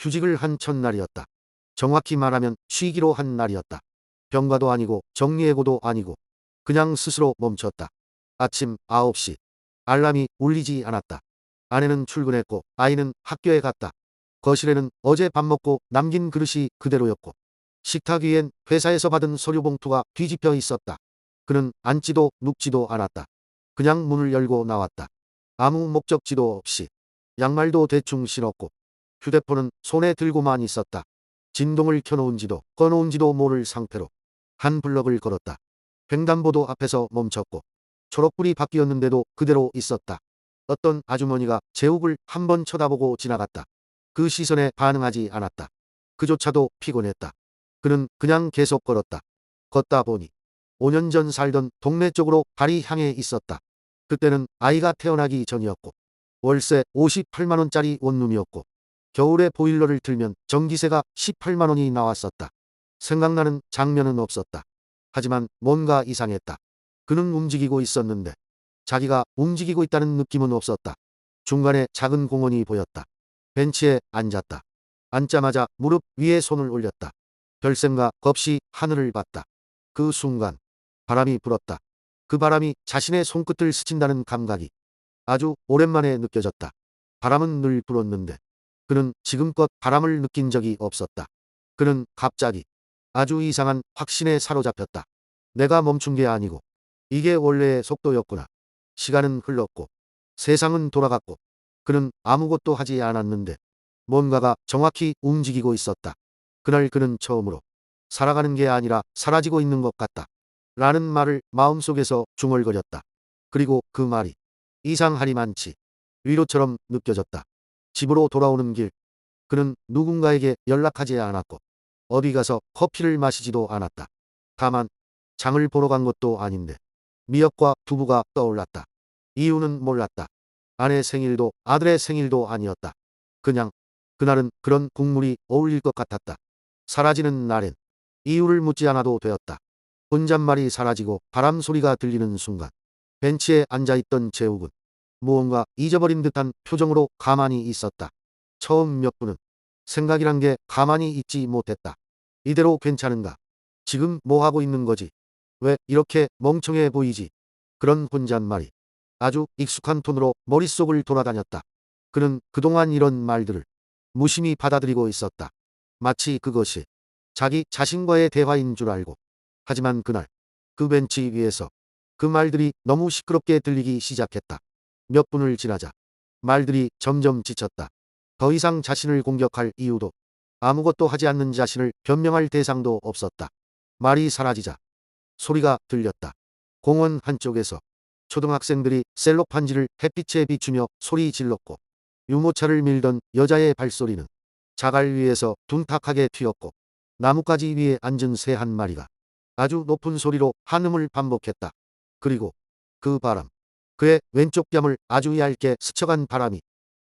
휴직을 한 첫날이었다. 정확히 말하면 쉬기로 한 날이었다. 병가도 아니고 정리해고도 아니고 그냥 스스로 멈췄다. 아침 9시. 알람이 울리지 않았다. 아내는 출근했고 아이는 학교에 갔다. 거실에는 어제 밥 먹고 남긴 그릇이 그대로였고 식탁 위엔 회사에서 받은 서류 봉투가 뒤집혀 있었다. 그는 앉지도 눕지도 않았다. 그냥 문을 열고 나왔다. 아무 목적지도 없이. 양말도 대충 신었고 휴대폰은 손에 들고만 있었다. 진동을 켜놓은지도 꺼놓은지도 모를 상태로 한 블럭을 걸었다. 횡단보도 앞에서 멈췄고 초록불이 바뀌었는데도 그대로 있었다. 어떤 아주머니가 제욱을 한번 쳐다보고 지나갔다. 그 시선에 반응하지 않았다. 그조차도 피곤했다. 그는 그냥 계속 걸었다. 걷다 보니 5년 전 살던 동네 쪽으로 발이 향해 있었다. 그때는 아이가 태어나기 전이었고 월세 58만 원짜리 원룸이었고 겨울에 보일러를 틀면 전기세가 18만 원이 나왔었다. 생각나는 장면은 없었다. 하지만 뭔가 이상했다. 그는 움직이고 있었는데 자기가 움직이고 있다는 느낌은 없었다. 중간에 작은 공원이 보였다. 벤치에 앉았다. 앉자마자 무릎 위에 손을 올렸다. 별 생각 없이 하늘을 봤다. 그 순간 바람이 불었다. 그 바람이 자신의 손끝을 스친다는 감각이 아주 오랜만에 느껴졌다. 바람은 늘 불었는데 그는 지금껏 바람을 느낀 적이 없었다. 그는 갑자기 아주 이상한 확신에 사로잡혔다. 내가 멈춘 게 아니고 이게 원래의 속도였구나. 시간은 흘렀고 세상은 돌아갔고 그는 아무것도 하지 않았는데 뭔가가 정확히 움직이고 있었다. 그날 그는 처음으로 살아가는 게 아니라 사라지고 있는 것 같다. 라는 말을 마음속에서 중얼거렸다. 그리고 그 말이 이상하리만치 위로처럼 느껴졌다. 집으로 돌아오는 길 그는 누군가에게 연락하지 않았고 어디 가서 커피를 마시지도 않았다. 다만 장을 보러 간 것도 아닌데 미역과 두부가 떠올랐다. 이유는 몰랐다. 아내 생일도 아들의 생일도 아니었다. 그냥 그날은 그런 국물이 어울릴 것 같았다. 사라지는 날엔 이유를 묻지 않아도 되었다. 혼잣말이 사라지고 바람 소리가 들리는 순간 벤치에 앉아있던 재욱은 무언가 잊어버린 듯한 표정으로 가만히 있었다. 처음 몇 분은 생각이란 게 가만히 있지 못했다. 이대로 괜찮은가? 지금 뭐 하고 있는 거지? 왜 이렇게 멍청해 보이지? 그런 혼잣말이 아주 익숙한 톤으로 머릿속을 돌아다녔다. 그는 그동안 이런 말들을 무심히 받아들이고 있었다. 마치 그것이 자기 자신과의 대화인 줄 알고. 하지만 그날 그 벤치 위에서 그 말들이 너무 시끄럽게 들리기 시작했다. 몇 분을 지나자 말들이 점점 지쳤다. 더 이상 자신을 공격할 이유도 아무것도 하지 않는 자신을 변명할 대상도 없었다. 말이 사라지자 소리가 들렸다. 공원 한쪽에서 초등학생들이 셀로판지를 햇빛에 비추며 소리 질렀고 유모차를 밀던 여자의 발소리는 자갈 위에서 둔탁하게 튀었고 나뭇가지 위에 앉은 새 한 마리가 아주 높은 소리로 한음을 반복했다. 그리고 그 바람, 그의 왼쪽 뺨을 아주 얇게 스쳐간 바람이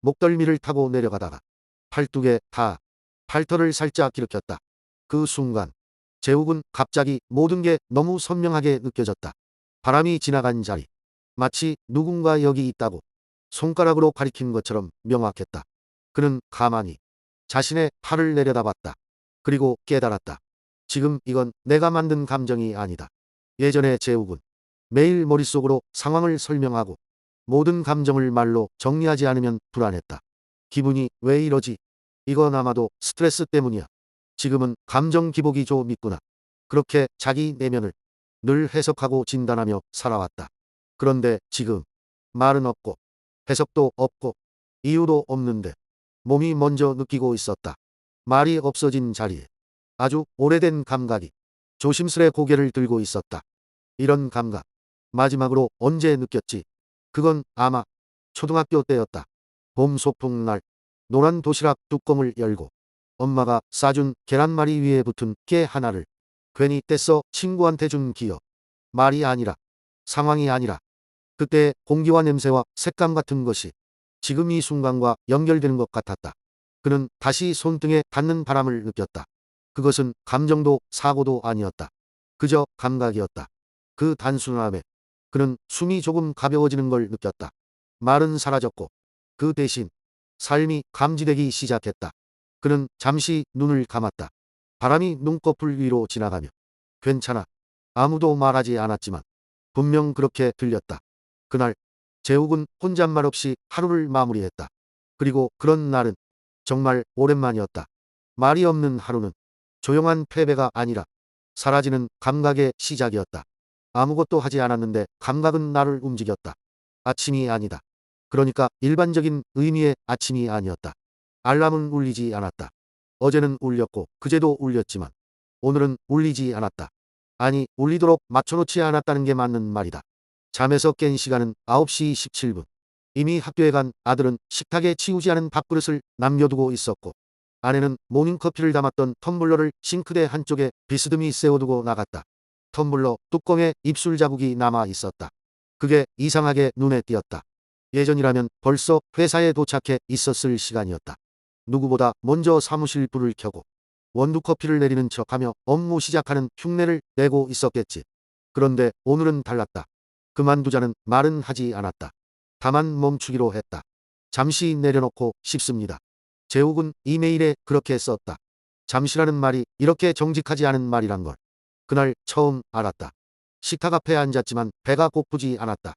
목덜미를 타고 내려가다가 팔뚝에 닿아 팔터를 살짝 일으켰다. 그 순간 재욱은 갑자기 모든 게 너무 선명하게 느껴졌다. 바람이 지나간 자리, 마치 누군가 여기 있다고 손가락으로 가리킨 것처럼 명확했다. 그는 가만히 자신의 팔을 내려다봤다. 그리고 깨달았다. 지금 이건 내가 만든 감정이 아니다. 예전에 재욱은 매일 머릿속으로 상황을 설명하고 모든 감정을 말로 정리하지 않으면 불안했다. 기분이 왜 이러지? 이건 아마도 스트레스 때문이야. 지금은 감정 기복이 좀 있구나. 그렇게 자기 내면을 늘 해석하고 진단하며 살아왔다. 그런데 지금 말은 없고 해석도 없고 이유도 없는데 몸이 먼저 느끼고 있었다. 말이 없어진 자리에 아주 오래된 감각이 조심스레 고개를 들고 있었다. 이런 감각 마지막으로 언제 느꼈지? 그건 아마 초등학교 때였다. 봄 소풍날 노란 도시락 뚜껑을 열고 엄마가 싸준 계란말이 위에 붙은 깨 하나를 괜히 떼서 친구한테 준 기억. 말이 아니라 상황이 아니라 그때의 공기와 냄새와 색감 같은 것이 지금 이 순간과 연결되는 것 같았다. 그는 다시 손등에 닿는 바람을 느꼈다. 그것은 감정도 사고도 아니었다. 그저 감각이었다. 그 단순함에 그는 숨이 조금 가벼워지는 걸 느꼈다. 말은 사라졌고 그 대신 삶이 감지되기 시작했다. 그는 잠시 눈을 감았다. 바람이 눈꺼풀 위로 지나가며 괜찮아. 아무도 말하지 않았지만 분명 그렇게 들렸다. 그날 재욱은 혼잣말 없이 하루를 마무리했다. 그리고 그런 날은 정말 오랜만이었다. 말이 없는 하루는 조용한 패배가 아니라 사라지는 감각의 시작이었다. 아무것도 하지 않았는데 감각은 나를 움직였다. 아침이 아니다. 그러니까 일반적인 의미의 아침이 아니었다. 알람은 울리지 않았다. 어제는 울렸고 그제도 울렸지만 오늘은 울리지 않았다. 아니, 울리도록 맞춰놓지 않았다는 게 맞는 말이다. 잠에서 깬 시간은 9시 17분. 이미 학교에 간 아들은 식탁에 치우지 않은 밥그릇을 남겨두고 있었고 아내는 모닝커피를 담았던 텀블러를 싱크대 한쪽에 비스듬히 세워두고 나갔다. 텀블러 뚜껑에 입술 자국이 남아 있었다. 그게 이상하게 눈에 띄었다. 예전이라면 벌써 회사에 도착해 있었을 시간이었다. 누구보다 먼저 사무실 불을 켜고 원두커피를 내리는 척하며 업무 시작하는 흉내를 내고 있었겠지. 그런데 오늘은 달랐다. 그만두자는 말은 하지 않았다. 다만 멈추기로 했다. 잠시 내려놓고 싶습니다. 재욱은 이메일에 그렇게 썼다. 잠시라는 말이 이렇게 정직하지 않은 말이란 걸 그날 처음 알았다. 식탁 앞에 앉았지만 배가 고프지 않았다.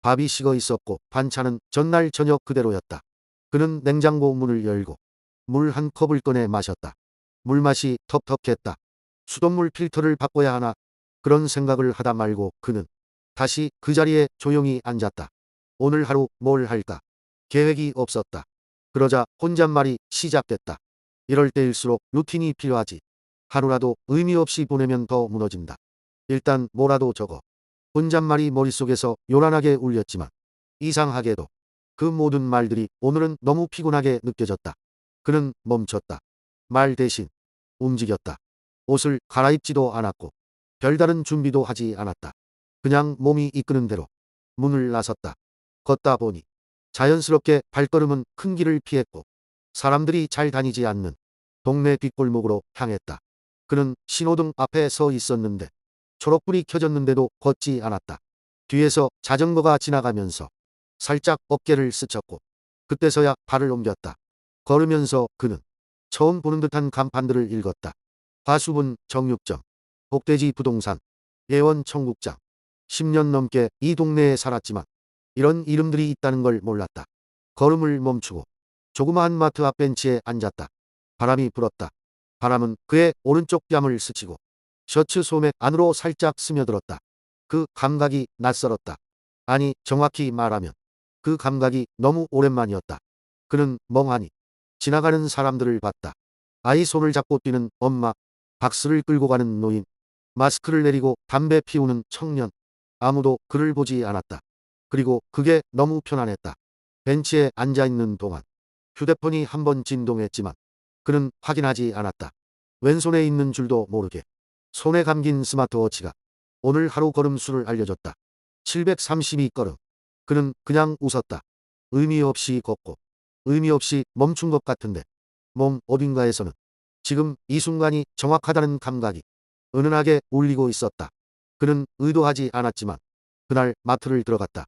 밥이 식어 있었고 반찬은 전날 저녁 그대로였다. 그는 냉장고 문을 열고 물 한 컵을 꺼내 마셨다. 물맛이 텁텁했다. 수돗물 필터를 바꿔야 하나 그런 생각을 하다 말고 그는 다시 그 자리에 조용히 앉았다. 오늘 하루 뭘 할까? 계획이 없었다. 그러자 혼잣말이 시작됐다. 이럴 때일수록 루틴이 필요하지. 하루라도 의미 없이 보내면 더 무너진다. 일단 뭐라도 적어. 혼잣말이 머릿속에서 요란하게 울렸지만 이상하게도 그 모든 말들이 오늘은 너무 피곤하게 느껴졌다. 그는 멈췄다. 말 대신 움직였다. 옷을 갈아입지도 않았고 별다른 준비도 하지 않았다. 그냥 몸이 이끄는 대로 문을 나섰다. 걷다 보니 자연스럽게 발걸음은 큰 길을 피했고 사람들이 잘 다니지 않는 동네 뒷골목으로 향했다. 그는 신호등 앞에 서 있었는데 초록불이 켜졌는데도 걷지 않았다. 뒤에서 자전거가 지나가면서 살짝 어깨를 스쳤고 그때서야 발을 옮겼다. 걸으면서 그는 처음 보는 듯한 간판들을 읽었다. 화수분 정육점, 복돼지 부동산, 예원 청국장. 10년 넘게 이 동네에 살았지만 이런 이름들이 있다는 걸 몰랐다. 걸음을 멈추고 조그마한 마트 앞 벤치에 앉았다. 바람이 불었다. 바람은 그의 오른쪽 뺨을 스치고 셔츠 소매 안으로 살짝 스며들었다. 그 감각이 낯설었다. 아니, 정확히 말하면 그 감각이 너무 오랜만이었다. 그는 멍하니 지나가는 사람들을 봤다. 아이 손을 잡고 뛰는 엄마, 박스를 끌고 가는 노인, 마스크를 내리고 담배 피우는 청년. 아무도 그를 보지 않았다. 그리고 그게 너무 편안했다. 벤치에 앉아있는 동안 휴대폰이 한번 진동했지만 그는 확인하지 않았다. 왼손에 있는 줄도 모르게 손에 감긴 스마트워치가 오늘 하루 걸음수를 알려줬다. 732걸음. 그는 그냥 웃었다. 의미 없이 걷고 의미 없이 멈춘 것 같은데 몸 어딘가에서는 지금 이 순간이 정확하다는 감각이 은은하게 울리고 있었다. 그는 의도하지 않았지만 그날 마트를 들어갔다.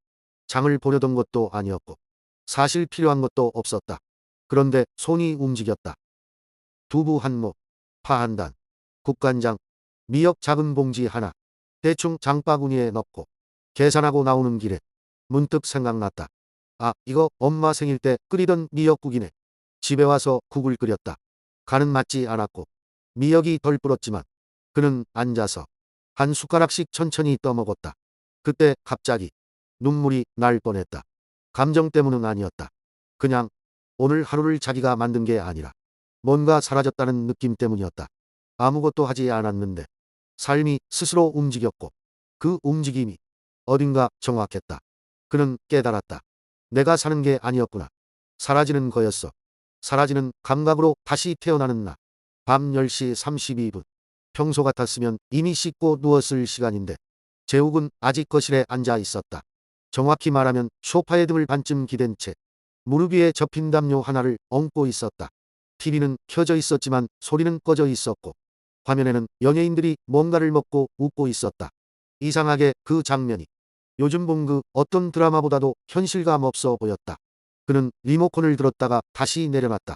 장을 보려던 것도 아니었고 사실 필요한 것도 없었다. 그런데 손이 움직였다. 두부 한 모, 파 한 단, 국간장, 미역 작은 봉지 하나. 대충 장바구니에 넣고 계산하고 나오는 길에 문득 생각났다. 아, 이거 엄마 생일 때 끓이던 미역국이네. 집에 와서 국을 끓였다. 간은 맞지 않았고 미역이 덜 불었지만 그는 앉아서 한 숟가락씩 천천히 떠먹었다. 그때 갑자기 눈물이 날 뻔했다. 감정 때문은 아니었다. 그냥 오늘 하루를 자기가 만든 게 아니라 뭔가 사라졌다는 느낌 때문이었다. 아무것도 하지 않았는데 삶이 스스로 움직였고 그 움직임이 어딘가 정확했다. 그는 깨달았다. 내가 사는 게 아니었구나. 사라지는 거였어. 사라지는 감각으로 다시 태어나는 나. 밤 10시 32분. 평소 같았으면 이미 씻고 누웠을 시간인데 재욱은 아직 거실에 앉아 있었다. 정확히 말하면 소파에 등을 반쯤 기댄 채 무릎 위에 접힌 담요 하나를 얹고 있었다. TV는 켜져 있었지만 소리는 꺼져 있었고 화면에는 연예인들이 뭔가를 먹고 웃고 있었다. 이상하게 그 장면이 요즘 본 그 어떤 드라마보다도 현실감 없어 보였다. 그는 리모컨을 들었다가 다시 내려놨다.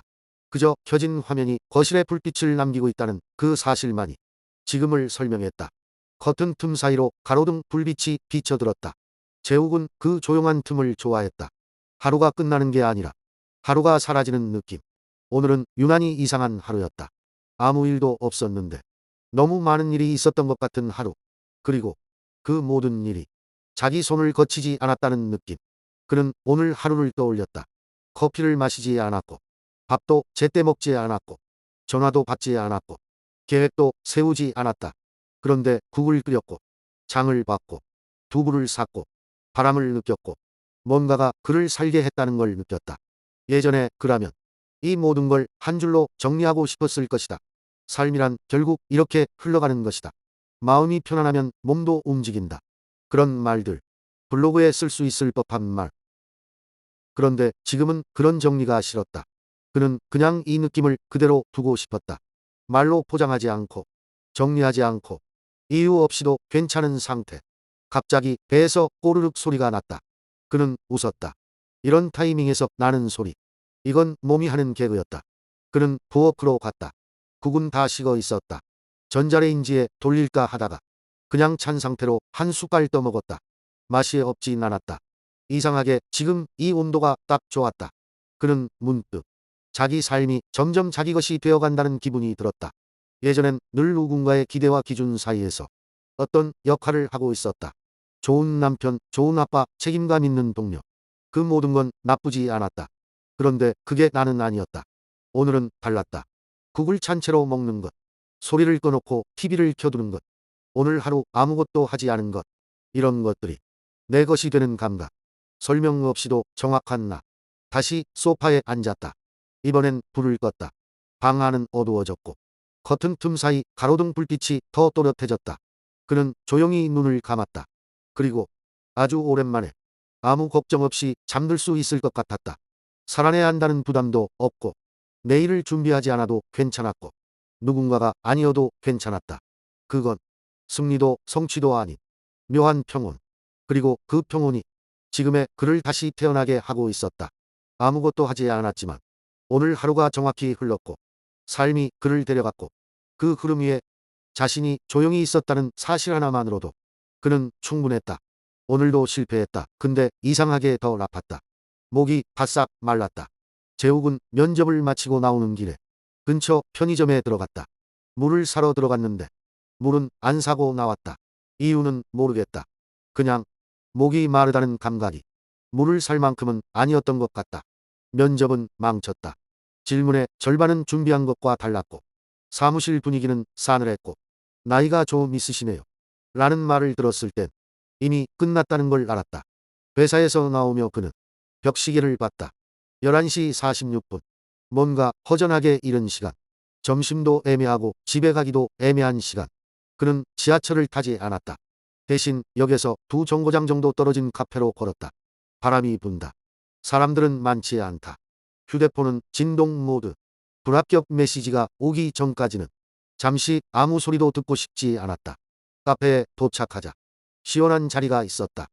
그저 켜진 화면이 거실에 불빛을 남기고 있다는 그 사실만이 지금을 설명했다. 커튼 틈 사이로 가로등 불빛이 비쳐들었다. 재욱은 그 조용한 틈을 좋아했다. 하루가 끝나는 게 아니라 하루가 사라지는 느낌. 오늘은 유난히 이상한 하루였다. 아무 일도 없었는데 너무 많은 일이 있었던 것 같은 하루. 그리고 그 모든 일이 자기 손을 거치지 않았다는 느낌. 그는 오늘 하루를 떠올렸다. 커피를 마시지 않았고 밥도 제때 먹지 않았고 전화도 받지 않았고 계획도 세우지 않았다. 그런데 국을 끓였고 장을 봤고 두부를 샀고 바람을 느꼈고 뭔가가 그를 살게 했다는 걸 느꼈다. 예전에 그라면 이 모든 걸 한 줄로 정리하고 싶었을 것이다. 삶이란 결국 이렇게 흘러가는 것이다. 마음이 편안하면 몸도 움직인다. 그런 말들. 블로그에 쓸 수 있을 법한 말. 그런데 지금은 그런 정리가 싫었다. 그는 그냥 이 느낌을 그대로 두고 싶었다. 말로 포장하지 않고 정리하지 않고 이유 없이도 괜찮은 상태. 갑자기 배에서 꼬르륵 소리가 났다. 그는 웃었다. 이런 타이밍에서 나는 소리. 이건 몸이 하는 개그였다. 그는 부엌으로 갔다. 국은 다 식어 있었다. 전자레인지에 돌릴까 하다가 그냥 찬 상태로 한 숟갈 떠먹었다. 맛이 없진 않았다. 이상하게 지금 이 온도가 딱 좋았다. 그는 문득 자기 삶이 점점 자기 것이 되어간다는 기분이 들었다. 예전엔 늘 누군가의 기대와 기준 사이에서 어떤 역할을 하고 있었다. 좋은 남편, 좋은 아빠, 책임감 있는 동료. 그 모든 건 나쁘지 않았다. 그런데 그게 나는 아니었다. 오늘은 달랐다. 국을 찬 채로 먹는 것. 소리를 꺼놓고 TV를 켜두는 것. 오늘 하루 아무것도 하지 않은 것. 이런 것들이 내 것이 되는 감각. 설명 없이도 정확한 나. 다시 소파에 앉았다. 이번엔 불을 껐다. 방 안은 어두워졌고 커튼 틈 사이 가로등 불빛이 더 또렷해졌다. 그는 조용히 눈을 감았다. 그리고 아주 오랜만에 아무 걱정 없이 잠들 수 있을 것 같았다. 살아내야 한다는 부담도 없고 내일을 준비하지 않아도 괜찮았고 누군가가 아니어도 괜찮았다. 그건 승리도 성취도 아닌 묘한 평온. 그리고 그 평온이 지금의 그를 다시 태어나게 하고 있었다. 아무것도 하지 않았지만 오늘 하루가 정확히 흘렀고 삶이 그를 데려갔고 그 흐름 위에 자신이 조용히 있었다는 사실 하나만으로도 그는 충분했다. 오늘도 실패했다. 근데 이상하게 더 나빴다. 목이 바싹 말랐다. 재욱은 면접을 마치고 나오는 길에 근처 편의점에 들어갔다. 물을 사러 들어갔는데 물은 안 사고 나왔다. 이유는 모르겠다. 그냥 목이 마르다는 감각이 물을 살 만큼은 아니었던 것 같다. 면접은 망쳤다. 질문의 절반은 준비한 것과 달랐고 사무실 분위기는 싸늘했고 나이가 좀 있으시네요. 라는 말을 들었을 땐 이미 끝났다는 걸 알았다. 회사에서 나오며 그는 벽시계를 봤다. 11시 46분. 뭔가 허전하게 이른 시간. 점심도 애매하고 집에 가기도 애매한 시간. 그는 지하철을 타지 않았다. 대신 역에서 2정거장 정도 떨어진 카페로 걸었다. 바람이 분다. 사람들은 많지 않다. 휴대폰은 진동 모드. 불합격 메시지가 오기 전까지는 잠시 아무 소리도 듣고 싶지 않았다. 카페에 도착하자 시원한 자리가 있었다.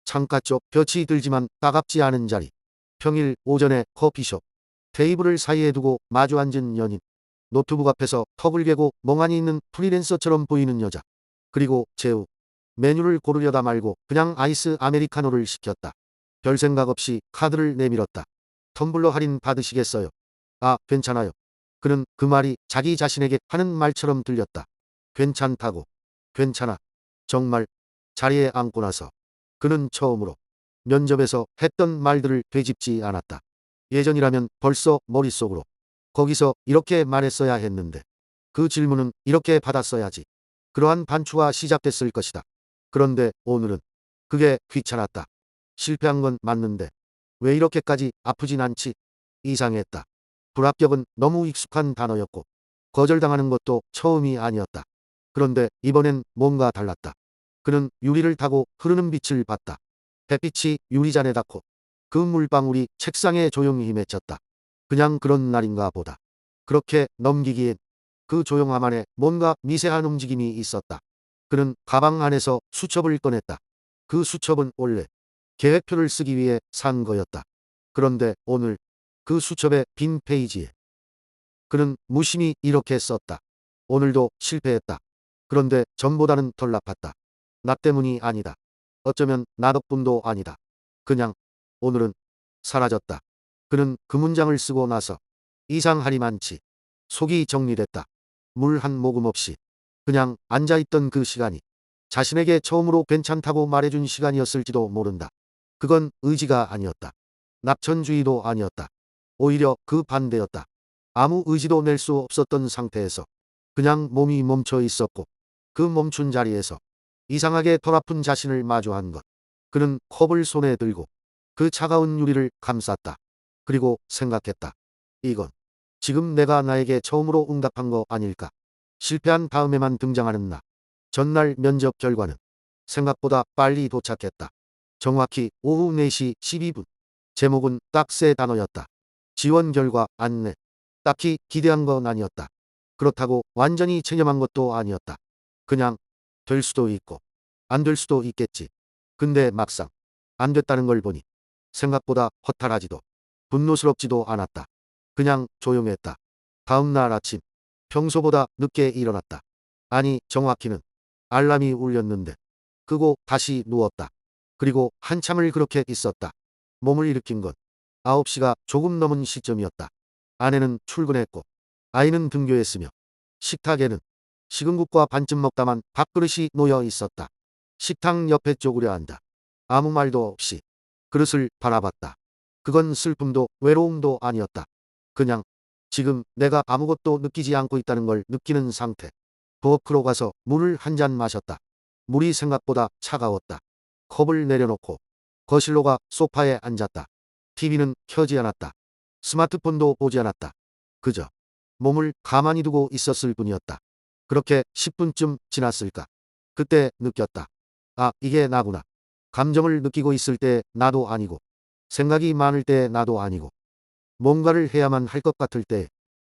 창가 쪽 볕이 들지만 따갑지 않은 자리. 평일 오전에 커피숍. 테이블을 사이에 두고 마주 앉은 연인. 노트북 앞에서 턱을 개고 멍하니 있는 프리랜서처럼 보이는 여자. 그리고 재욱. 메뉴를 고르려다 말고 그냥 아이스 아메리카노를 시켰다. 별 생각 없이 카드를 내밀었다. 텀블러 할인 받으시겠어요? 아, 괜찮아요. 그는 그 말이 자기 자신에게 하는 말처럼 들렸다. 괜찮다고. 괜찮아. 정말. 자리에 앉고 나서 그는 처음으로 면접에서 했던 말들을 되짚지 않았다. 예전이라면 벌써 머릿속으로 거기서 이렇게 말했어야 했는데 그 질문은 이렇게 받았어야지. 그러한 반추가 시작됐을 것이다. 그런데 오늘은 그게 귀찮았다. 실패한 건 맞는데 왜 이렇게까지 아프진 않지? 이상했다. 불합격은 너무 익숙한 단어였고 거절당하는 것도 처음이 아니었다. 그런데 이번엔 뭔가 달랐다. 그는 유리를 타고 흐르는 빛을 봤다. 햇빛이 유리잔에 닿고 그 물방울이 책상에 조용히 맺혔다. 그냥 그런 날인가 보다. 그렇게 넘기기엔 그 조용함 안에 뭔가 미세한 움직임이 있었다. 그는 가방 안에서 수첩을 꺼냈다. 그 수첩은 원래 계획표를 쓰기 위해 산 거였다. 그런데 오늘 그 수첩의 빈 페이지에 그는 무심히 이렇게 썼다. 오늘도 실패했다. 그런데 전보다는 덜 아팠다. 나 때문이 아니다. 어쩌면 나 덕분도 아니다. 그냥 오늘은 사라졌다. 그는 그 문장을 쓰고 나서 이상하리만치 속이 정리됐다. 물 한 모금 없이 그냥 앉아있던 그 시간이 자신에게 처음으로 괜찮다고 말해준 시간이었을지도 모른다. 그건 의지가 아니었다. 낙천주의도 아니었다. 오히려 그 반대였다. 아무 의지도 낼 수 없었던 상태에서 그냥 몸이 멈춰 있었고 그 멈춘 자리에서 이상하게 덜 아픈 자신을 마주한 것. 그는 컵을 손에 들고 그 차가운 유리를 감쌌다. 그리고 생각했다. 이건 지금 내가 나에게 처음으로 응답한 거 아닐까. 실패한 다음에만 등장하는 나. 전날 면접 결과는 생각보다 빨리 도착했다. 정확히 오후 4시 12분. 제목은 딱 세 단어였다. 지원 결과 안내. 딱히 기대한 건 아니었다. 그렇다고 완전히 체념한 것도 아니었다. 그냥 될 수도 있고 안 될 수도 있겠지. 근데 막상 안 됐다는 걸 보니 생각보다 허탈하지도 분노스럽지도 않았다. 그냥 조용했다. 다음 날 아침 평소보다 늦게 일어났다. 아니 정확히는 알람이 울렸는데 끄고 다시 누웠다. 그리고 한참을 그렇게 있었다. 몸을 일으킨 건 9시가 조금 넘은 시점이었다. 아내는 출근했고 아이는 등교했으며 식탁에는 식은 국과 반쯤 먹다만 밥그릇이 놓여 있었다. 식탁 옆에 쪼그려 앉아 아무 말도 없이 그릇을 바라봤다. 그건 슬픔도 외로움도 아니었다. 그냥 지금 내가 아무것도 느끼지 않고 있다는 걸 느끼는 상태. 부엌으로 가서 물을 한 잔 마셨다. 물이 생각보다 차가웠다. 컵을 내려놓고 거실로 가 소파에 앉았다. TV는 켜지 않았다. 스마트폰도 보지 않았다. 그저 몸을 가만히 두고 있었을 뿐이었다. 그렇게 10분쯤 지났을까. 그때 느꼈다. 아, 이게 나구나. 감정을 느끼고 있을 때 나도 아니고 생각이 많을 때 나도 아니고 뭔가를 해야만 할 것 같을 때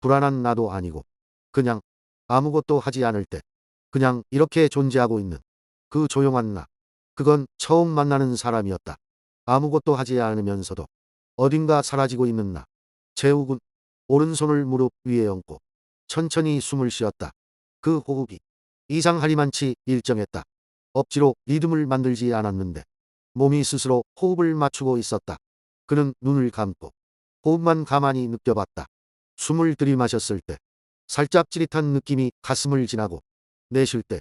불안한 나도 아니고 그냥 아무것도 하지 않을 때 그냥 이렇게 존재하고 있는 그 조용한 나. 그건 처음 만나는 사람이었다. 아무것도 하지 않으면서도 어딘가 사라지고 있는 나. 재욱은 오른손을 무릎 위에 얹고 천천히 숨을 쉬었다. 그 호흡이 이상하리만치 일정했다. 억지로 리듬을 만들지 않았는데 몸이 스스로 호흡을 맞추고 있었다. 그는 눈을 감고 호흡만 가만히 느껴봤다. 숨을 들이마셨을 때 살짝 찌릿한 느낌이 가슴을 지나고 내쉴 때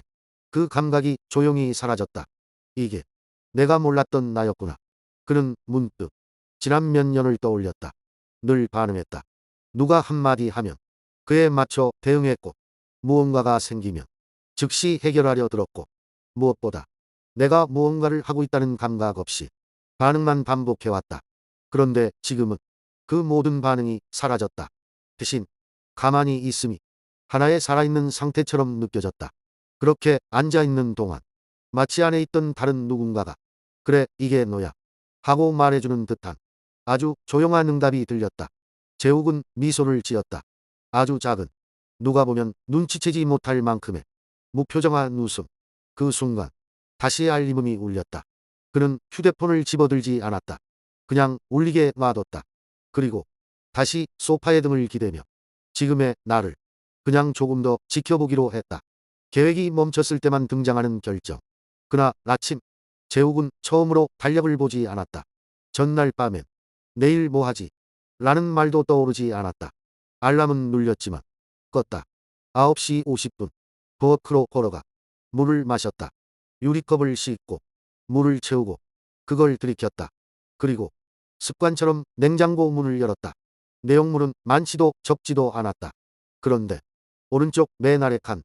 그 감각이 조용히 사라졌다. 이게 내가 몰랐던 나였구나. 그는 문득 지난 몇 년을 떠올렸다. 늘 반응했다. 누가 한마디 하면 그에 맞춰 대응했고 무언가가 생기면 즉시 해결하려 들었고 무엇보다 내가 무언가를 하고 있다는 감각 없이 반응만 반복해왔다. 그런데 지금은 그 모든 반응이 사라졌다. 대신 가만히 있음이 하나의 살아있는 상태처럼 느껴졌다. 그렇게 앉아있는 동안 마치 안에 있던 다른 누군가가 그래 이게 너야 하고 말해주는 듯한 아주 조용한 응답이 들렸다. 재욱은 미소를 지었다. 아주 작은 누가 보면 눈치채지 못할 만큼의 무표정한 웃음. 그 순간 다시 알림음이 울렸다. 그는 휴대폰을 집어들지 않았다. 그냥 울리게 놔뒀다. 그리고 다시 소파에 등을 기대며 지금의 나를 그냥 조금 더 지켜보기로 했다. 계획이 멈췄을 때만 등장하는 결정. 그날 아침 재욱은 처음으로 달력을 보지 않았다. 전날 밤엔 내일 뭐 하지? 라는 말도 떠오르지 않았다. 알람은 눌렸지만 껐다. 9시 50분. 부엌으로 걸어가 물을 마셨다. 유리컵을 씻고 물을 채우고 그걸 들이켰다. 그리고 습관처럼 냉장고 문을 열었다. 내용물은 많지도 적지도 않았다. 그런데 오른쪽 맨 아래 칸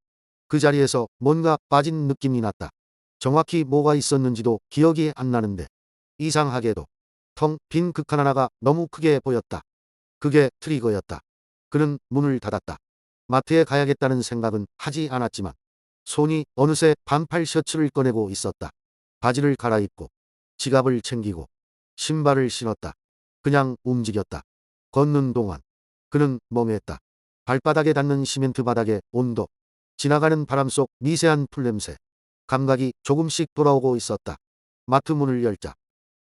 그 자리에서 뭔가 빠진 느낌이 났다. 정확히 뭐가 있었는지도 기억이 안 나는데 이상하게도 텅 빈 그 칸 하나가 너무 크게 보였다. 그게 트리거였다. 그는 문을 닫았다. 마트에 가야겠다는 생각은 하지 않았지만 손이 어느새 반팔 셔츠를 꺼내고 있었다. 바지를 갈아입고 지갑을 챙기고 신발을 신었다. 그냥 움직였다. 걷는 동안 그는 멍했다. 발바닥에 닿는 시멘트 바닥의 온도, 지나가는 바람 속 미세한 풀냄새, 감각이 조금씩 돌아오고 있었다. 마트 문을 열자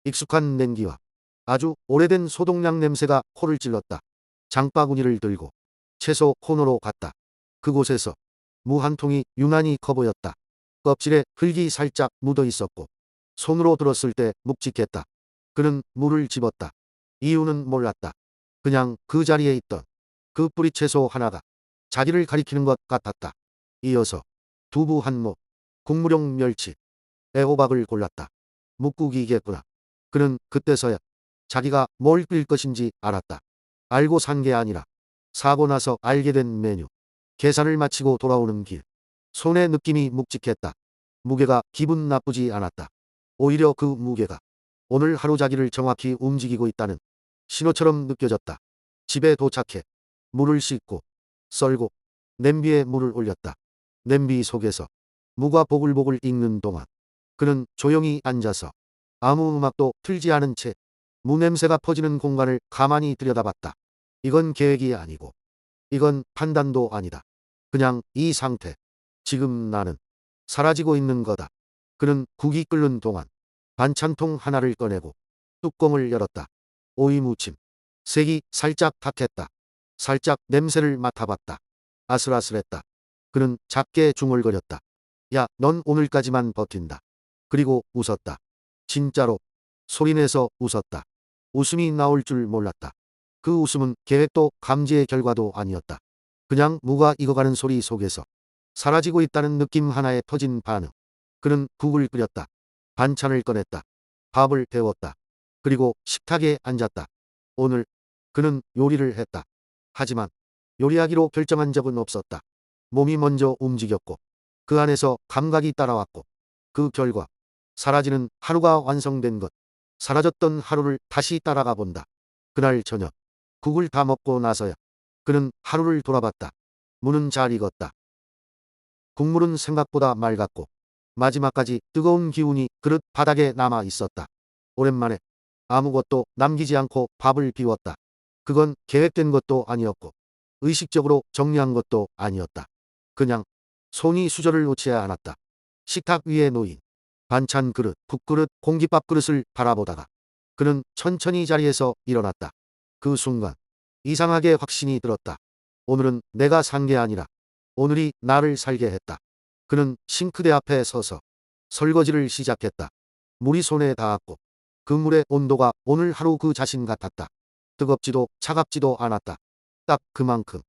익숙한 냉기와 아주 오래된 소독약 냄새가 코를 찔렀다. 장바구니를 들고 채소 코너로 갔다. 그곳에서 무 한 통이 유난히 커 보였다. 껍질에 흙이 살짝 묻어 있었고 손으로 들었을 때 묵직했다. 그는 무를 집었다. 이유는 몰랐다. 그냥 그 자리에 있던 그 뿌리채소 하나가 자기를 가리키는 것 같았다. 이어서 두부 한 모, 국물용 멸치, 애호박을 골랐다. 묵국이겠구나. 그는 그때서야 자기가 뭘 끓일 것인지 알았다. 알고 산 게 아니라 사고 나서 알게 된 메뉴. 계산을 마치고 돌아오는 길. 손의 느낌이 묵직했다. 무게가 기분 나쁘지 않았다. 오히려 그 무게가 오늘 하루 자기를 정확히 움직이고 있다는 신호처럼 느껴졌다. 집에 도착해 물을 씻고 썰고 냄비에 물을 올렸다. 냄비 속에서 무가 보글보글 익는 동안 그는 조용히 앉아서 아무 음악도 틀지 않은 채 무 냄새가 퍼지는 공간을 가만히 들여다봤다. 이건 계획이 아니고 이건 판단도 아니다. 그냥 이 상태. 지금 나는 사라지고 있는 거다. 그는 국이 끓는 동안 반찬통 하나를 꺼내고 뚜껑을 열었다. 오이 무침. 색이 살짝 탁했다. 살짝 냄새를 맡아봤다. 아슬아슬했다. 그는 작게 중얼거렸다. 야, 넌 오늘까지만 버틴다. 그리고 웃었다. 진짜로 소리내서 웃었다. 웃음이 나올 줄 몰랐다. 그 웃음은 계획도 감지의 결과도 아니었다. 그냥 무가 익어가는 소리 속에서 사라지고 있다는 느낌 하나에 터진 반응. 그는 국을 끓였다. 반찬을 꺼냈다. 밥을 데웠다. 그리고 식탁에 앉았다. 오늘 그는 요리를 했다. 하지만 요리하기로 결정한 적은 없었다. 몸이 먼저 움직였고 그 안에서 감각이 따라왔고 그 결과 사라지는 하루가 완성된 것. 사라졌던 하루를 다시 따라가 본다. 그날 저녁 국을 다 먹고 나서야 그는 하루를 돌아봤다. 무는 잘 익었다. 국물은 생각보다 맑았고 마지막까지 뜨거운 기운이 그릇 바닥에 남아 있었다. 오랜만에 아무것도 남기지 않고 밥을 비웠다. 그건 계획된 것도 아니었고 의식적으로 정리한 것도 아니었다. 그냥 손이 수저를 놓지 않았다. 식탁 위에 놓인 반찬 그릇, 국그릇, 공깃밥 그릇을 바라보다가 그는 천천히 자리에서 일어났다. 그 순간 이상하게 확신이 들었다. 오늘은 내가 산 게 아니라 오늘이 나를 살게 했다. 그는 싱크대 앞에 서서 설거지를 시작했다. 물이 손에 닿았고 그 물의 온도가 오늘 하루 그 자신 같았다. 뜨겁지도 차갑지도 않았다. 딱 그만큼.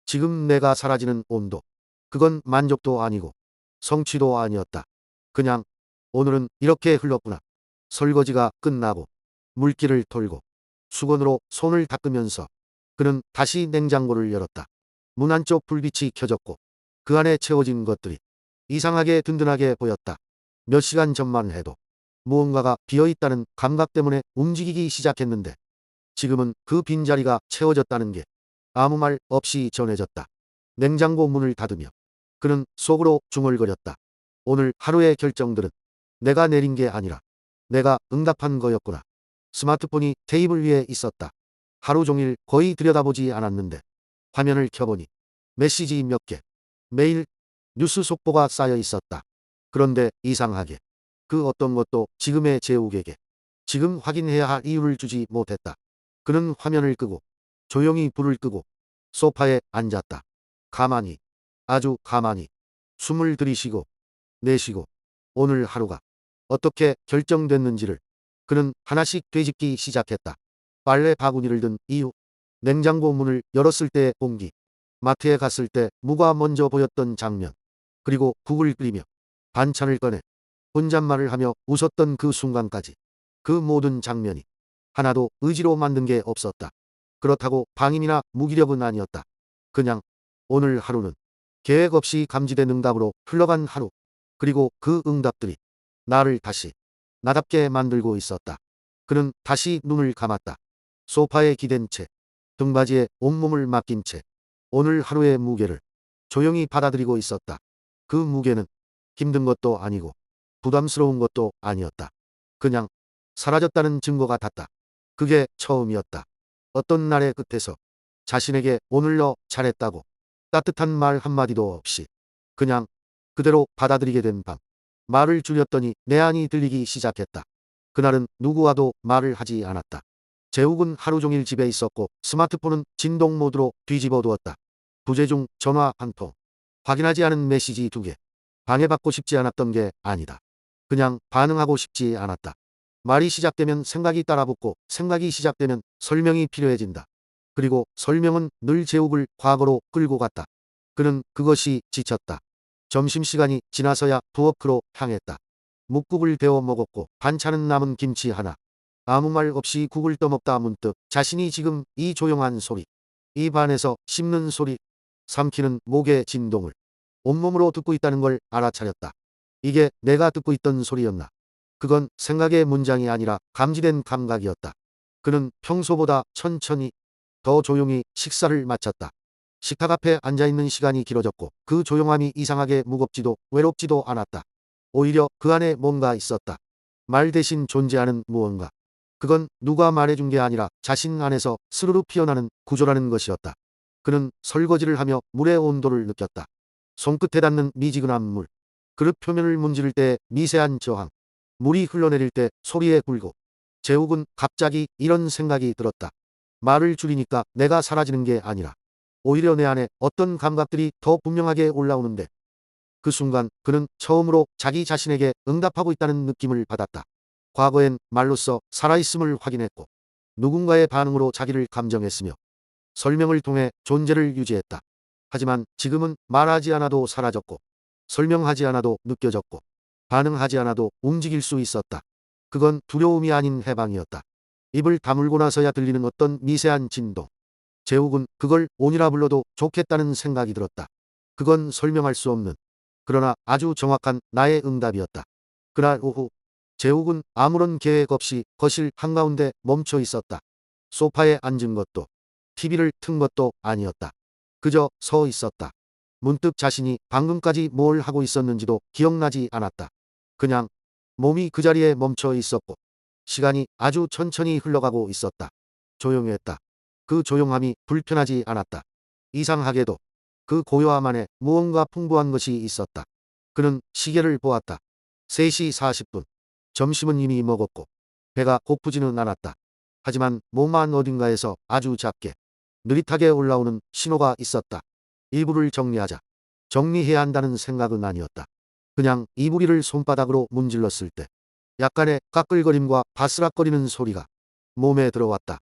지금 내가 사라지는 온도. 그건 만족도 아니고 성취도 아니었다. 그냥 오늘은 이렇게 흘렀구나. 설거지가 끝나고 물기를 털고 수건으로 손을 닦으면서 그는 다시 냉장고를 열었다. 문 안쪽 불빛이 켜졌고 그 안에 채워진 것들이 이상하게 든든하게 보였다. 몇 시간 전만 해도 무언가가 비어있다는 감각 때문에 움직이기 시작했는데 지금은 그 빈자리가 채워졌다는 게 아무 말 없이 전해졌다. 냉장고 문을 닫으며 그는 속으로 중얼거렸다. 오늘 하루의 결정들은 내가 내린 게 아니라 내가 응답한 거였구나. 스마트폰이 테이블 위에 있었다. 하루 종일 거의 들여다보지 않았는데 화면을 켜보니 메시지 몇 개, 메일, 뉴스 속보가 쌓여 있었다. 그런데 이상하게 그 어떤 것도 지금의 제욱에게 지금 확인해야 할 이유를 주지 못했다. 그는 화면을 끄고 조용히 불을 끄고 소파에 앉았다. 가만히, 아주 가만히 숨을 들이쉬고 내쉬고 오늘 하루가 어떻게 결정됐는지를 그는 하나씩 되짚기 시작했다. 빨래 바구니를 든 이유, 냉장고 문을 열었을 때의 공기, 마트에 갔을 때 무가 먼저 보였던 장면, 그리고 국을 끓이며 반찬을 꺼내 혼잣말을 하며 웃었던 그 순간까지 그 모든 장면이 하나도 의지로 만든 게 없었다. 그렇다고 방임이나 무기력은 아니었다. 그냥 오늘 하루는 계획 없이 감지된 응답으로 흘러간 하루. 그리고 그 응답들이 나를 다시 나답게 만들고 있었다. 그는 다시 눈을 감았다. 소파에 기댄 채 등받이에 온몸을 맡긴 채 오늘 하루의 무게를 조용히 받아들이고 있었다. 그 무게는 힘든 것도 아니고 부담스러운 것도 아니었다. 그냥 사라졌다는 증거 같았다. 그게 처음이었다. 어떤 날의 끝에서 자신에게 오늘 너 잘했다고 따뜻한 말 한마디도 없이 그냥 그대로 받아들이게 된 밤. 말을 줄였더니 내 안이 들리기 시작했다. 그날은 누구와도 말을 하지 않았다. 재욱은 하루 종일 집에 있었고 스마트폰은 진동 모드로 뒤집어 두었다. 부재 중 전화 한 통. 확인하지 않은 메시지 2개. 방해받고 싶지 않았던 게 아니다. 그냥 반응하고 싶지 않았다. 말이 시작되면 생각이 따라붙고 생각이 시작되면 설명이 필요해진다. 그리고 설명은 늘 제욱을 과거로 끌고 갔다. 그는 그것이 지쳤다. 점심시간이 지나서야 부엌으로 향했다. 묵국을 데워 먹었고 반찬은 남은 김치 하나. 아무 말 없이 국을 떠먹다 문득 자신이 지금 이 조용한 소리, 입 안에서 씹는 소리, 삼키는 목의 진동을 온몸으로 듣고 있다는 걸 알아차렸다. 이게 내가 듣고 있던 소리였나? 그건 생각의 문장이 아니라 감지된 감각이었다. 그는 평소보다 천천히, 더 조용히 식사를 마쳤다. 식탁 앞에 앉아있는 시간이 길어졌고 그 조용함이 이상하게 무겁지도 외롭지도 않았다. 오히려 그 안에 뭔가 있었다. 말 대신 존재하는 무언가. 그건 누가 말해준 게 아니라 자신 안에서 스르르 피어나는 구조라는 것이었다. 그는 설거지를 하며 물의 온도를 느꼈다. 손끝에 닿는 미지근한 물. 그릇 표면을 문지를 때 미세한 저항. 물이 흘러내릴 때 소리에 굴고. 제욱은 갑자기 이런 생각이 들었다. 말을 줄이니까 내가 사라지는 게 아니라 오히려 내 안에 어떤 감각들이 더 분명하게 올라오는데. 그 순간 그는 처음으로 자기 자신에게 응답하고 있다는 느낌을 받았다. 과거엔 말로써 살아있음을 확인했고 누군가의 반응으로 자기를 감정했으며 설명을 통해 존재를 유지했다. 하지만 지금은 말하지 않아도 사라졌고 설명하지 않아도 느껴졌고 반응하지 않아도 움직일 수 있었다. 그건 두려움이 아닌 해방이었다. 입을 다물고 나서야 들리는 어떤 미세한 진동. 제욱은 그걸 온이라 불러도 좋겠다는 생각이 들었다. 그건 설명할 수 없는, 그러나 아주 정확한 나의 응답이었다. 그날 오후 제욱은 아무런 계획 없이 거실 한가운데 멈춰 있었다. 소파에 앉은 것도 TV를 튼 것도 아니었다. 그저 서 있었다. 문득 자신이 방금까지 뭘 하고 있었는지도 기억나지 않았다. 그냥 몸이 그 자리에 멈춰 있었고 시간이 아주 천천히 흘러가고 있었다. 조용했다. 그 조용함이 불편하지 않았다. 이상하게도 그 고요함 안에 무언가 풍부한 것이 있었다. 그는 시계를 보았다. 3시 40분. 점심은 이미 먹었고 배가 고프지는 않았다. 하지만 몸 안 어딘가에서 아주 작게 느릿하게 올라오는 신호가 있었다. 이불을 정리하자. 정리해야 한다는 생각은 아니었다. 그냥 이불이를 손바닥으로 문질렀을 때 약간의 까끌거림과 바스락거리는 소리가 몸에 들어왔다.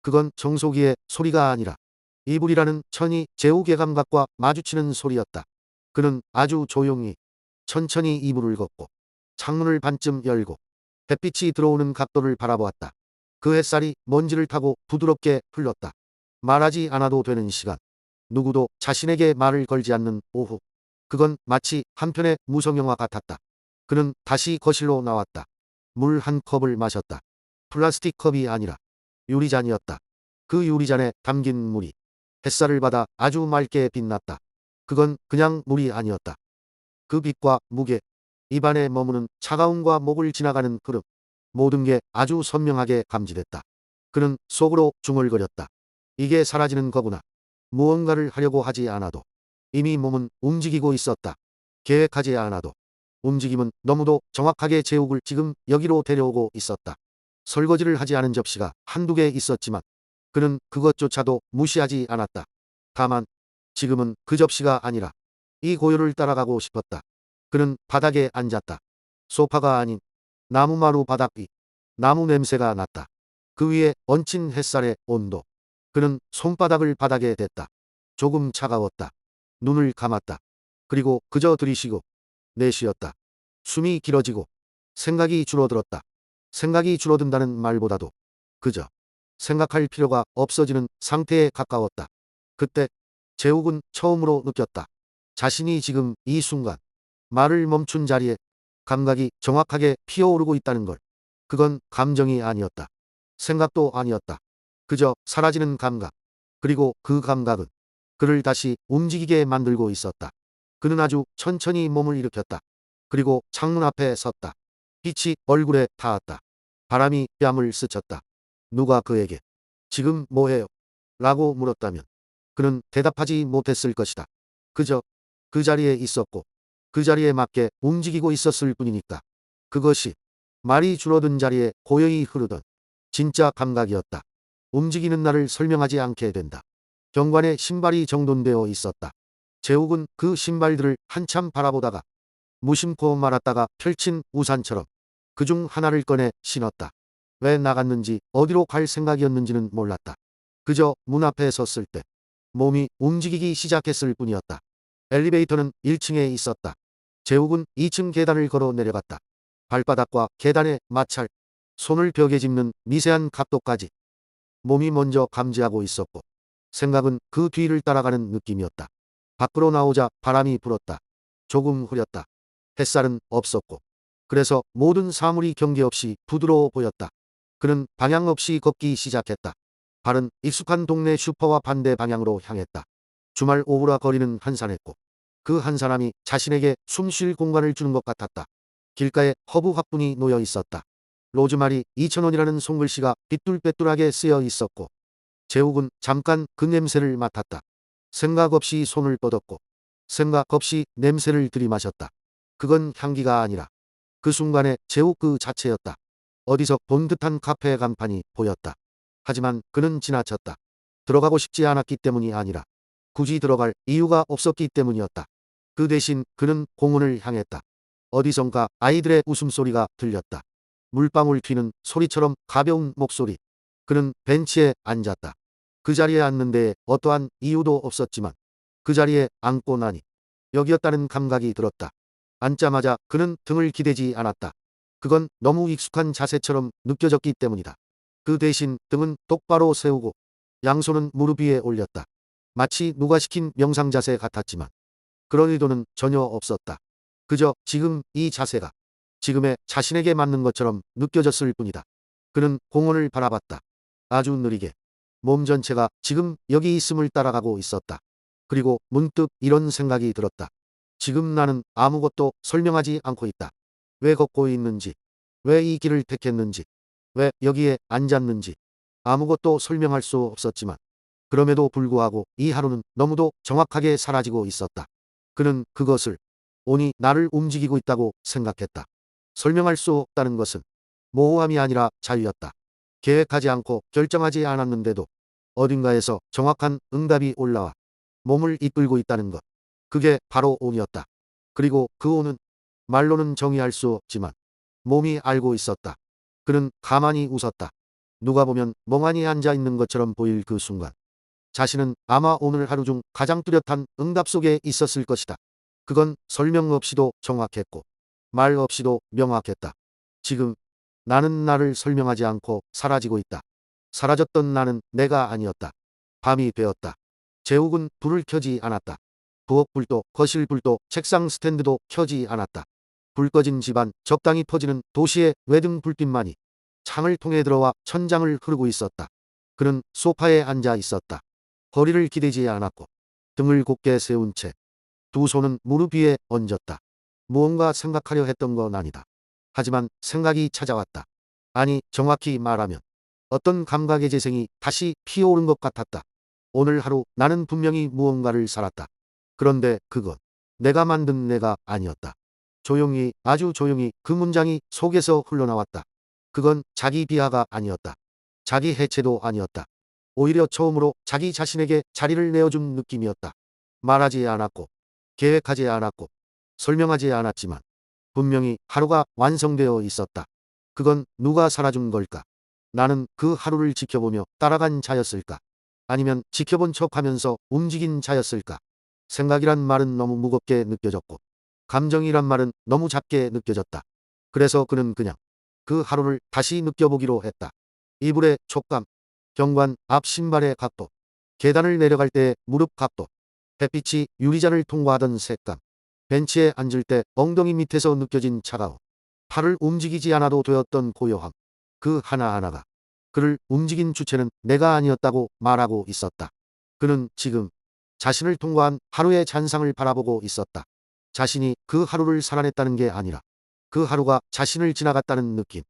그건 청소기의 소리가 아니라 이불이라는 천이 제욱의 감각과 마주치는 소리였다. 그는 아주 조용히 천천히 이불을 걷고 창문을 반쯤 열고 햇빛이 들어오는 각도를 바라보았다. 그 햇살이 먼지를 타고 부드럽게 흘렀다. 말하지 않아도 되는 시간. 누구도 자신에게 말을 걸지 않는 오후. 그건 마치 한 편의 무성영화 같았다. 그는 다시 거실로 나왔다. 물 한 컵을 마셨다. 플라스틱 컵이 아니라 유리잔이었다. 그 유리잔에 담긴 물이 햇살을 받아 아주 맑게 빛났다. 그건 그냥 물이 아니었다. 그 빛과 무게, 입안에 머무는 차가움과 목을 지나가는 흐름, 모든 게 아주 선명하게 감지됐다. 그는 속으로 중얼거렸다. 이게 사라지는 거구나. 무언가를 하려고 하지 않아도 이미 몸은 움직이고 있었다. 계획하지 않아도 움직임은 너무도 정확하게 제욱을 지금 여기로 데려오고 있었다. 설거지를 하지 않은 접시가 한두 개 있었지만 그는 그것조차도 무시하지 않았다. 다만 지금은 그 접시가 아니라 이 고요를 따라가고 싶었다. 그는 바닥에 앉았다. 소파가 아닌 나무마루 바닥 위. 나무 냄새가 났다. 그 위에 얹힌 햇살의 온도. 그는 손바닥을 바닥에 댔다. 조금 차가웠다. 눈을 감았다. 그리고 그저 들이쉬고 내쉬었다. 숨이 길어지고 생각이 줄어들었다. 생각이 줄어든다는 말보다도 그저 생각할 필요가 없어지는 상태에 가까웠다. 그때 제욱은 처음으로 느꼈다. 자신이 지금 이 순간 말을 멈춘 자리에 감각이 정확하게 피어오르고 있다는 걸. 그건 감정이 아니었다. 생각도 아니었다. 그저 사라지는 감각. 그리고 그 감각은 그를 다시 움직이게 만들고 있었다. 그는 아주 천천히 몸을 일으켰다. 그리고 창문 앞에 섰다. 빛이 얼굴에 닿았다. 바람이 뺨을 스쳤다. 누가 그에게 지금 뭐해요? 라고 물었다면 그는 대답하지 못했을 것이다. 그저 그 자리에 있었고 그 자리에 맞게 움직이고 있었을 뿐이니까. 그것이 말이 줄어든 자리에 고요히 흐르던 진짜 감각이었다. 움직이는 나를 설명하지 않게 된다. 경관에 신발이 정돈되어 있었다. 재욱은 그 신발들을 한참 바라보다가 무심코 말았다가 펼친 우산처럼 그중 하나를 꺼내 신었다. 왜 나갔는지 어디로 갈 생각이었는지는 몰랐다. 그저 문 앞에 섰을 때 몸이 움직이기 시작했을 뿐이었다. 엘리베이터는 1층에 있었다. 재욱은 2층 계단을 걸어 내려갔다. 발바닥과 계단의 마찰, 손을 벽에 짚는 미세한 각도까지 몸이 먼저 감지하고 있었고 생각은 그 뒤를 따라가는 느낌이었다. 밖으로 나오자 바람이 불었다. 조금 흐렸다. 햇살은 없었고 그래서 모든 사물이 경계 없이 부드러워 보였다. 그는 방향 없이 걷기 시작했다. 발은 익숙한 동네 슈퍼와 반대 방향으로 향했다. 주말 오후라 거리는 한산했고 그 한산함이 자신에게 숨 쉴 공간을 주는 것 같았다. 길가에 허브 화분이 놓여 있었다. 로즈마리 2,000원이라는 손글씨가 삐뚤빼뚤하게 쓰여 있었고 재욱은 잠깐 그 냄새를 맡았다. 생각 없이 손을 뻗었고 생각 없이 냄새를 들이마셨다. 그건 향기가 아니라 그 순간에 재욱 그 자체였다. 어디서 본 듯한 카페 간판이 보였다. 하지만 그는 지나쳤다. 들어가고 싶지 않았기 때문이 아니라 굳이 들어갈 이유가 없었기 때문이었다. 그 대신 그는 공원을 향했다. 어디선가 아이들의 웃음소리가 들렸다. 물방울 튀는 소리처럼 가벼운 목소리. 그는 벤치에 앉았다. 그 자리에 앉는 데에 어떠한 이유도 없었지만 그 자리에 앉고 나니 여기였다는 감각이 들었다. 앉자마자 그는 등을 기대지 않았다. 그건 너무 익숙한 자세처럼 느껴졌기 때문이다. 그 대신 등은 똑바로 세우고 양손은 무릎 위에 올렸다. 마치 누가 시킨 명상 자세 같았지만 그런 의도는 전혀 없었다. 그저 지금 이 자세가 지금의 자신에게 맞는 것처럼 느껴졌을 뿐이다. 그는 공원을 바라봤다. 아주 느리게 몸 전체가 지금 여기 있음을 따라가고 있었다. 그리고 문득 이런 생각이 들었다. 지금 나는 아무것도 설명하지 않고 있다. 왜 걷고 있는지, 왜 이 길을 택했는지, 왜 여기에 앉았는지 아무것도 설명할 수 없었지만 그럼에도 불구하고 이 하루는 너무도 정확하게 사라지고 있었다. 그는 그것을 온이 나를 움직이고 있다고 생각했다. 설명할 수 없다는 것은 모호함이 아니라 자유였다. 계획하지 않고 결정하지 않았는데도 어딘가에서 정확한 응답이 올라와 몸을 이끌고 있다는 것. 그게 바로 온이었다. 그리고 그 온은 말로는 정의할 수 없지만 몸이 알고 있었다. 그는 가만히 웃었다. 누가 보면 멍하니 앉아 있는 것처럼 보일 그 순간 자신은 아마 오늘 하루 중 가장 뚜렷한 응답 속에 있었을 것이다. 그건 설명 없이도 정확했고 말 없이도 명확했다. 지금 나는 나를 설명하지 않고 사라지고 있다. 사라졌던 나는 내가 아니었다. 밤이 되었다. 재욱은 불을 켜지 않았다. 부엌불도 거실불도 책상 스탠드도 켜지 않았다. 불 꺼진 집안, 적당히 퍼지는 도시의 외등 불빛만이 창을 통해 들어와 천장을 흐르고 있었다. 그는 소파에 앉아 있었다. 허리를 기대지 않았고 등을 곧게 세운 채 두 손은 무릎 위에 얹었다. 무언가 생각하려 했던 건 아니다. 하지만 생각이 찾아왔다. 아니, 정확히 말하면 어떤 감각의 재생이 다시 피어오른 것 같았다. 오늘 하루 나는 분명히 무언가를 살았다. 그런데 그건 내가 만든 내가 아니었다. 조용히, 아주 조용히 그 문장이 속에서 흘러나왔다. 그건 자기 비하가 아니었다. 자기 해체도 아니었다. 오히려 처음으로 자기 자신에게 자리를 내어준 느낌이었다. 말하지 않았고 계획하지 않았고 설명하지 않았지만 분명히 하루가 완성되어 있었다. 그건 누가 살아준 걸까? 나는 그 하루를 지켜보며 따라간 자였을까? 아니면 지켜본 척하면서 움직인 자였을까? 생각이란 말은 너무 무겁게 느껴졌고 감정이란 말은 너무 작게 느껴졌다. 그래서 그는 그냥 그 하루를 다시 느껴보기로 했다. 이불의 촉감, 경관 앞 신발의 각도, 계단을 내려갈 때의 무릎 각도, 햇빛이 유리잔을 통과하던 색감, 벤치에 앉을 때 엉덩이 밑에서 느껴진 차가움, 팔을 움직이지 않아도 되었던 고요함. 그 하나하나가 그를 움직인 주체는 내가 아니었다고 말하고 있었다. 그는 지금 자신을 통과한 하루의 잔상을 바라보고 있었다. 자신이 그 하루를 살아냈다는 게 아니라 그 하루가 자신을 지나갔다는 느낌.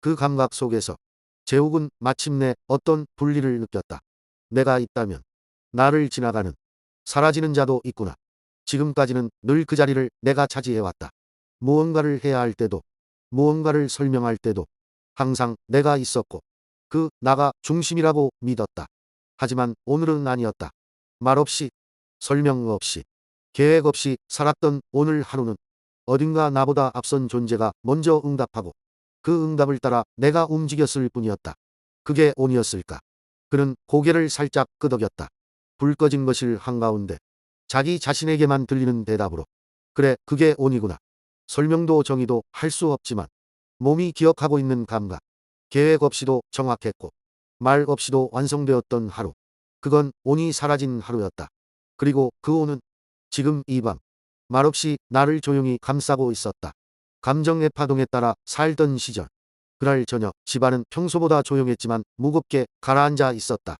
그 감각 속에서 재욱은 마침내 어떤 분리를 느꼈다. 내가 있다면 나를 지나가는 사라지는 자도 있구나. 지금까지는 늘 그 자리를 내가 차지해왔다. 무언가를 해야 할 때도 무언가를 설명할 때도 항상 내가 있었고 그 나가 중심이라고 믿었다. 하지만 오늘은 아니었다. 말없이, 설명 없이, 계획 없이 살았던 오늘 하루는 어딘가 나보다 앞선 존재가 먼저 응답하고 그 응답을 따라 내가 움직였을 뿐이었다. 그게 온이었을까? 그는 고개를 살짝 끄덕였다. 불 꺼진 거실 한가운데 자기 자신에게만 들리는 대답으로 그래 그게 온이구나. 설명도 정의도 할 수 없지만 몸이 기억하고 있는 감각. 계획 없이도 정확했고 말 없이도 완성되었던 하루. 그건 온이 사라진 하루였다. 그리고 그 온은 지금 이 밤 말없이 나를 조용히 감싸고 있었다. 감정의 파동에 따라 살던 시절. 그날 저녁 집안은 평소보다 조용했지만 무겁게 가라앉아 있었다.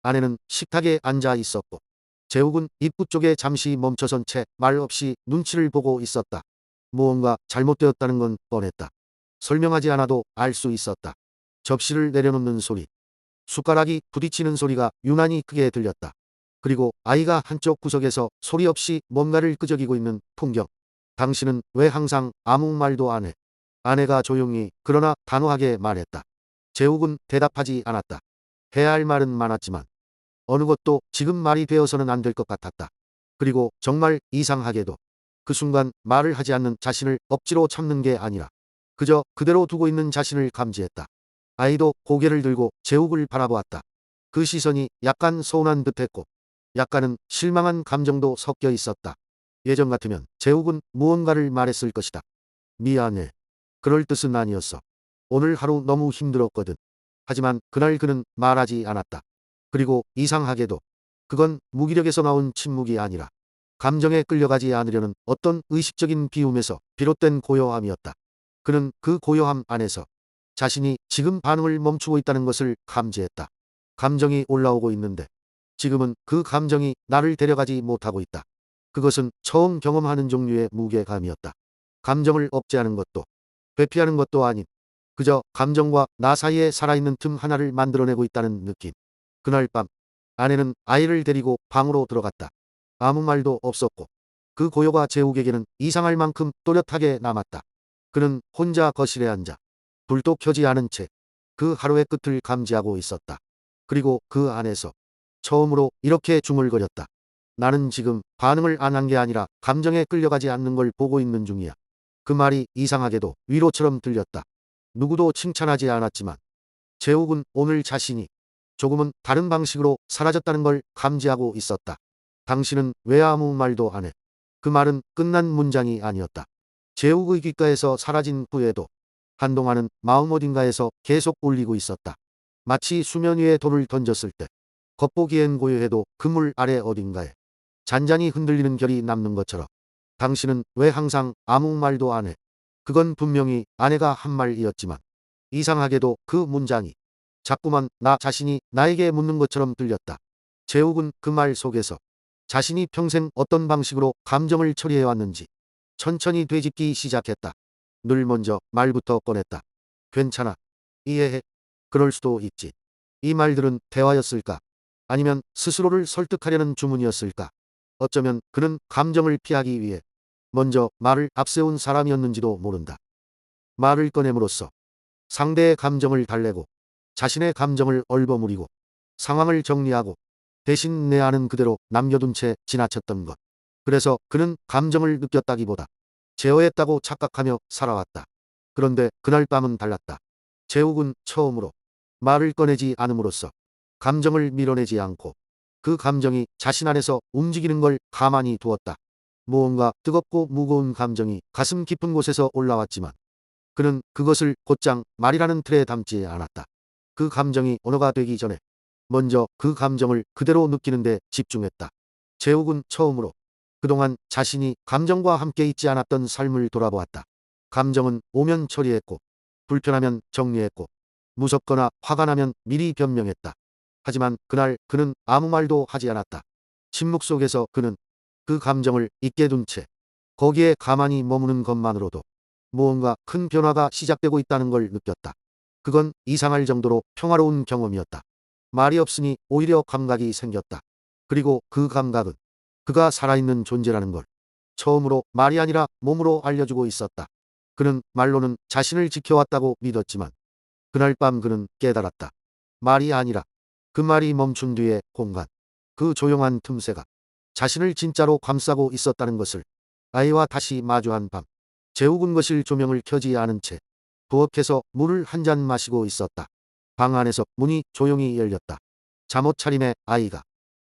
아내는 식탁에 앉아 있었고 재욱은 입구 쪽에 잠시 멈춰선 채 말 없이 눈치를 보고 있었다. 무언가 잘못되었다는 건 뻔했다. 설명하지 않아도 알 수 있었다. 접시를 내려놓는 소리, 숟가락이 부딪히는 소리가 유난히 크게 들렸다. 그리고 아이가 한쪽 구석에서 소리 없이 뭔가를 끄적이고 있는 풍경. 당신은 왜 항상 아무 말도 안 해? 아내가 조용히 그러나 단호하게 말했다. 재욱은 대답하지 않았다. 해야 할 말은 많았지만 어느 것도 지금 말이 되어서는 안 될 것 같았다. 그리고 정말 이상하게도 그 순간 말을 하지 않는 자신을 억지로 참는 게 아니라 그저 그대로 두고 있는 자신을 감지했다. 아이도 고개를 들고 재욱을 바라보았다. 그 시선이 약간 서운한 듯했고 약간은 실망한 감정도 섞여 있었다. 예전 같으면 재욱은 무언가를 말했을 것이다. 미안해. 그럴 뜻은 아니었어. 오늘 하루 너무 힘들었거든. 하지만 그날 그는 말하지 않았다. 그리고 이상하게도 그건 무기력에서 나온 침묵이 아니라 감정에 끌려가지 않으려는 어떤 의식적인 비움에서 비롯된 고요함이었다. 그는 그 고요함 안에서 자신이 지금 반응을 멈추고 있다는 것을 감지했다. 감정이 올라오고 있는데 지금은 그 감정이 나를 데려가지 못하고 있다. 그것은 처음 경험하는 종류의 무게감이었다. 감정을 억제하는 것도 회피하는 것도 아닌 그저 감정과 나 사이에 살아있는 틈 하나를 만들어내고 있다는 느낌. 그날 밤 아내는 아이를 데리고 방으로 들어갔다. 아무 말도 없었고 그 고요가 재욱에게는 이상할 만큼 또렷하게 남았다. 그는 혼자 거실에 앉아 불도 켜지 않은 채 그 하루의 끝을 감지하고 있었다. 그리고 그 안에서 처음으로 이렇게 중얼거렸다. 나는 지금 반응을 안 한 게 아니라 감정에 끌려가지 않는 걸 보고 있는 중이야. 그 말이 이상하게도 위로처럼 들렸다. 누구도 칭찬하지 않았지만 재욱은 오늘 자신이 조금은 다른 방식으로 사라졌다는 걸 감지하고 있었다. 당신은 왜 아무 말도 안 해? 그 말은 끝난 문장이 아니었다. 재욱의 귓가에서 사라진 후에도 한동안은 마음 어딘가에서 계속 울리고 있었다. 마치 수면 위에 돌을 던졌을 때 겉보기엔 고요해도 그물 아래 어딘가에 잔잔히 흔들리는 결이 남는 것처럼 당신은 왜 항상 아무 말도 안 해? 그건 분명히 아내가 한 말이었지만 이상하게도 그 문장이 자꾸만 나 자신이 나에게 묻는 것처럼 들렸다. 재욱은 그 말 속에서 자신이 평생 어떤 방식으로 감정을 처리해왔는지 천천히 되짚기 시작했다. 늘 먼저 말부터 꺼냈다. 괜찮아. 이해해. 그럴 수도 있지. 이 말들은 대화였을까? 아니면 스스로를 설득하려는 주문이었을까? 어쩌면 그는 감정을 피하기 위해 먼저 말을 앞세운 사람이었는지도 모른다. 말을 꺼냄으로써 상대의 감정을 달래고 자신의 감정을 얼버무리고 상황을 정리하고 대신 내 아는 그대로 남겨둔 채 지나쳤던 것. 그래서 그는 감정을 느꼈다기보다 제어했다고 착각하며 살아왔다. 그런데 그날 밤은 달랐다. 재욱은 처음으로 말을 꺼내지 않음으로써 감정을 밀어내지 않고 그 감정이 자신 안에서 움직이는 걸 가만히 두었다. 무언가 뜨겁고 무거운 감정이 가슴 깊은 곳에서 올라왔지만 그는 그것을 곧장 말이라는 틀에 담지 않았다. 그 감정이 언어가 되기 전에 먼저 그 감정을 그대로 느끼는데 집중했다. 재욱은 처음으로 그동안 자신이 감정과 함께 있지 않았던 삶을 돌아보았다. 감정은 오면 처리했고 불편하면 정리했고 무섭거나 화가 나면 미리 변명했다. 하지만 그날 그는 아무 말도 하지 않았다. 침묵 속에서 그는 그 감정을 있게 둔 채 거기에 가만히 머무는 것만으로도 무언가 큰 변화가 시작되고 있다는 걸 느꼈다. 그건 이상할 정도로 평화로운 경험이었다. 말이 없으니 오히려 감각이 생겼다. 그리고 그 감각은 그가 살아있는 존재라는 걸 처음으로 말이 아니라 몸으로 알려주고 있었다. 그는 말로는 자신을 지켜왔다고 믿었지만 그날 밤 그는 깨달았다. 말이 아니라 그 말이 멈춘 뒤의 공간. 그 조용한 틈새가 자신을 진짜로 감싸고 있었다는 것을 아이와 다시 마주한 밤, 재욱은 거실 조명을 켜지 않은 채 부엌에서 물을 한 잔 마시고 있었다. 방 안에서 문이 조용히 열렸다. 잠옷 차림의 아이가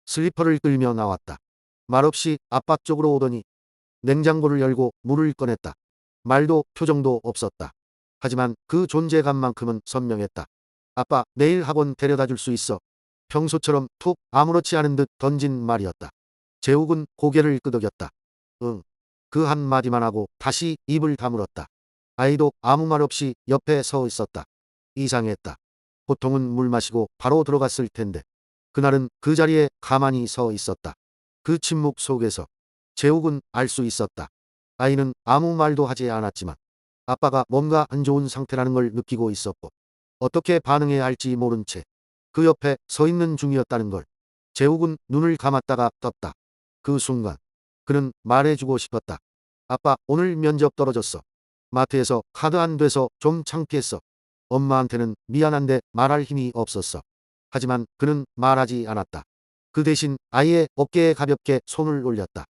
슬리퍼를 끌며 나왔다. 말없이 아빠 쪽으로 오더니 냉장고를 열고 물을 꺼냈다. 말도 표정도 없었다. 하지만 그 존재감만큼은 선명했다. 아빠, 내일 학원 데려다 줄 수 있어? 평소처럼 툭 아무렇지 않은 듯 던진 말이었다. 재욱은 고개를 끄덕였다. 응. 그 한마디만 하고 다시 입을 다물었다. 아이도 아무 말 없이 옆에 서 있었다. 이상했다. 보통은 물 마시고 바로 들어갔을 텐데 그날은 그 자리에 가만히 서 있었다. 그 침묵 속에서 재욱은 알 수 있었다. 아이는 아무 말도 하지 않았지만 아빠가 뭔가 안 좋은 상태라는 걸 느끼고 있었고 어떻게 반응해야 할지 모른 채 그 옆에 서 있는 중이었다는 걸. 재욱은 눈을 감았다가 떴다. 그 순간 그는 말해주고 싶었다. 아빠, 오늘 면접 떨어졌어. 마트에서 카드 안 돼서 좀 창피했어. 엄마한테는 미안한데 말할 힘이 없었어. 하지만 그는 말하지 않았다. 그 대신 아이의 어깨에 가볍게 손을 올렸다.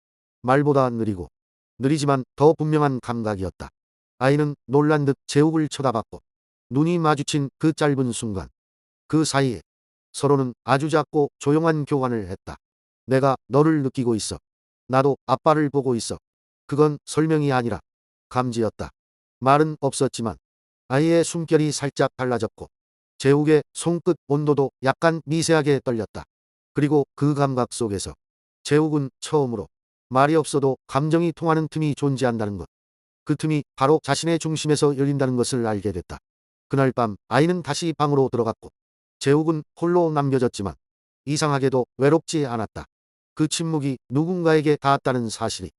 말보다 느리지만 더 분명한 감각이었다. 아이는 놀란 듯 재욱을 쳐다봤고 눈이 마주친 그 짧은 순간 그 사이에 서로는 아주 작고 조용한 교환을 했다. 내가 너를 느끼고 있어. 나도 아빠를 보고 있어. 그건 설명이 아니라 감지였다. 말은 없었지만 아이의 숨결이 살짝 달라졌고 재욱의 손끝 온도도 약간 미세하게 떨렸다. 그리고 그 감각 속에서 재욱은 처음으로 말이 없어도 감정이 통하는 틈이 존재한다는 것. 그 틈이 바로 자신의 중심에서 열린다는 것을 알게 됐다. 그날 밤 아이는 다시 방으로 들어갔고 재욱은 홀로 남겨졌지만 이상하게도 외롭지 않았다. 그 침묵이 누군가에게 닿았다는 사실이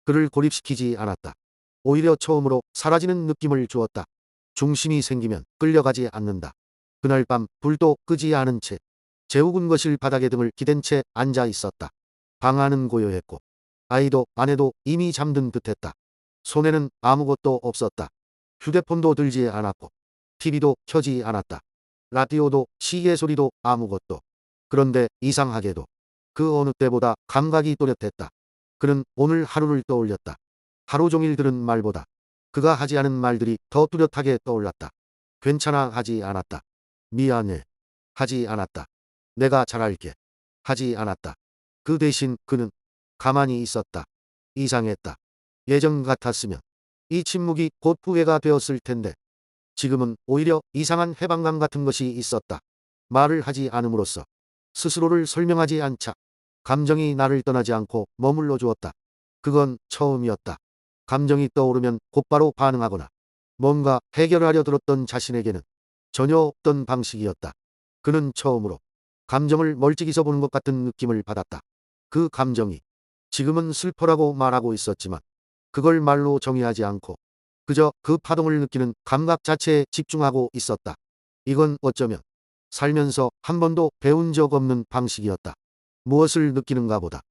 그를 고립시키지 않았다. 오히려 처음으로 사라지는 느낌을 주었다. 중심이 생기면 끌려가지 않는다. 그날 밤 불도 끄지 않은 채 재욱은 거실 바닥에 등을 기댄 채 앉아 있었다. 방 안은 고요했고 아이도 아내도 이미 잠든 듯했다. 손에는 아무것도 없었다. 휴대폰도 들지 않았고 TV도 켜지 않았다. 라디오도 시계 소리도 아무것도. 그런데 이상하게도 그 어느 때보다 감각이 또렷했다. 그는 오늘 하루를 떠올렸다. 하루 종일 들은 말보다 그가 하지 않은 말들이 더 뚜렷하게 떠올랐다. 괜찮아 하지 않았다. 미안해 하지 않았다. 내가 잘할게 하지 않았다. 그 대신 그는 가만히 있었다. 이상했다. 예전 같았으면 이 침묵이 곧 후회가 되었을 텐데 지금은 오히려 이상한 해방감 같은 것이 있었다. 말을 하지 않음으로써 스스로를 설명하지 않자 감정이 나를 떠나지 않고 머물러 주었다. 그건 처음이었다. 감정이 떠오르면 곧바로 반응하거나 뭔가 해결하려 들었던 자신에게는 전혀 없던 방식이었다. 그는 처음으로 감정을 멀찍이서 보는 것 같은 느낌을 받았다. 그 감정이 지금은 슬퍼라고 말하고 있었지만 그걸 말로 정의하지 않고 그저 그 파동을 느끼는 감각 자체에 집중하고 있었다. 이건 어쩌면 살면서 한 번도 배운 적 없는 방식이었다. 무엇을 느끼는가 보다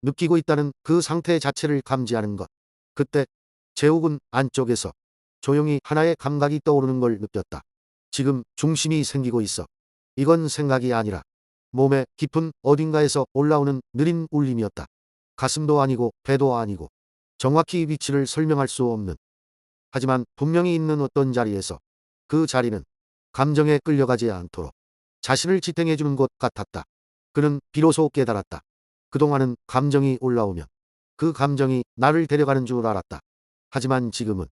느끼고 있다는 그 상태 자체를 감지하는 것. 그때 재욱은 안쪽에서 조용히 하나의 감각이 떠오르는 걸 느꼈다. 지금 중심이 생기고 있어. 이건 생각이 아니라 몸의 깊은 어딘가에서 올라오는 느린 울림이었다. 가슴도 아니고 배도 아니고 정확히 위치를 설명할 수 없는 하지만 분명히 있는 어떤 자리에서 그 자리는 감정에 끌려가지 않도록 자신을 지탱해주는 것 같았다. 그는 비로소 깨달았다. 그동안은 감정이 올라오면 그 감정이 나를 데려가는 줄 알았다. 하지만 지금은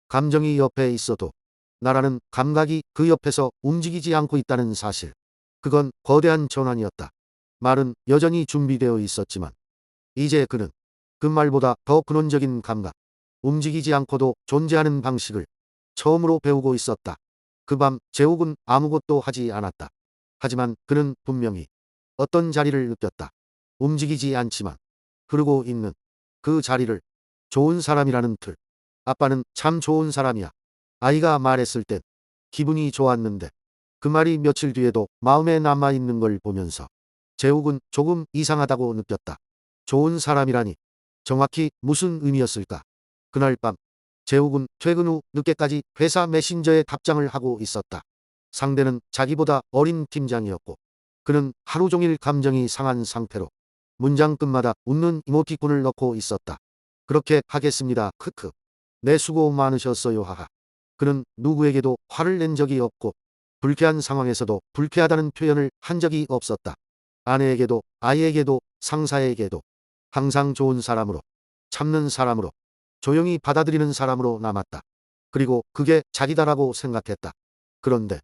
감정이 옆에 있어도 나라는 감각이 그 옆에서 움직이지 않고 있다는 사실. 그건 거대한 전환이었다. 말은 여전히 준비되어 있었지만 이제 그는 그 말보다 더 근원적인 감각, 움직이지 않고도 존재하는 방식을 처음으로 배우고 있었다. 그 밤 재욱은 아무것도 하지 않았다. 하지만 그는 분명히 어떤 자리를 느꼈다. 움직이지 않지만 흐르고 있는 그 자리를. 좋은 사람이라는 틀. 아빠는 참 좋은 사람이야. 아이가 말했을 땐 기분이 좋았는데 그 말이 며칠 뒤에도 마음에 남아있는 걸 보면서 재욱은 조금 이상하다고 느꼈다. 좋은 사람이라니 정확히 무슨 의미였을까? 그날 밤 재욱은 퇴근 후 늦게까지 회사 메신저에 답장을 하고 있었다. 상대는 자기보다 어린 팀장이었고 그는 하루 종일 감정이 상한 상태로 문장 끝마다 웃는 이모티콘을 넣고 있었다. 그렇게 하겠습니다. 크크. 내 수고 많으셨어요. 하하. 그는 누구에게도 화를 낸 적이 없고 불쾌한 상황에서도 불쾌하다는 표현을 한 적이 없었다. 아내에게도 아이에게도 상사에게도 항상 좋은 사람으로, 참는 사람으로, 조용히 받아들이는 사람으로 남았다. 그리고 그게 자기다라고 생각했다. 그런데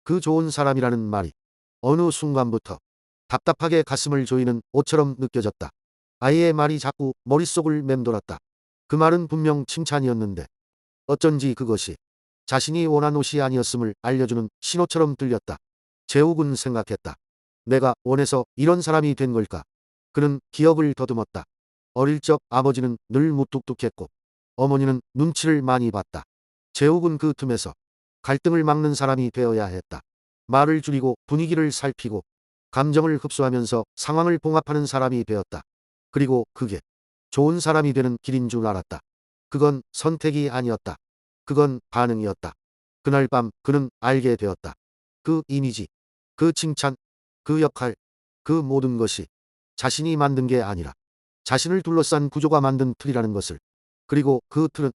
그 좋은 사람이라는 말이 어느 순간부터 답답하게 가슴을 조이는 옷처럼 느껴졌다. 아이의 말이 자꾸 머릿속을 맴돌았다. 그 말은 분명 칭찬이었는데 어쩐지 그것이 자신이 원한 옷이 아니었음을 알려주는 신호처럼 들렸다. 재욱은 생각했다. 내가 원해서 이런 사람이 된 걸까? 그는 기억을 더듬었다. 어릴 적 아버지는 늘 무뚝뚝했고 어머니는 눈치를 많이 봤다. 재욱은 그 틈에서 갈등을 막는 사람이 되어야 했다. 말을 줄이고 분위기를 살피고 감정을 흡수하면서 상황을 봉합하는 사람이 되었다. 그리고 그게 좋은 사람이 되는 길인 줄 알았다. 그건 선택이 아니었다. 그건 반응이었다. 그날 밤 그는 알게 되었다. 그 이미지, 그 칭찬, 그 역할, 그 모든 것이 자신이 만든 게 아니라 자신을 둘러싼 구조가 만든 틀이라는 것을. 그리고 그 틀은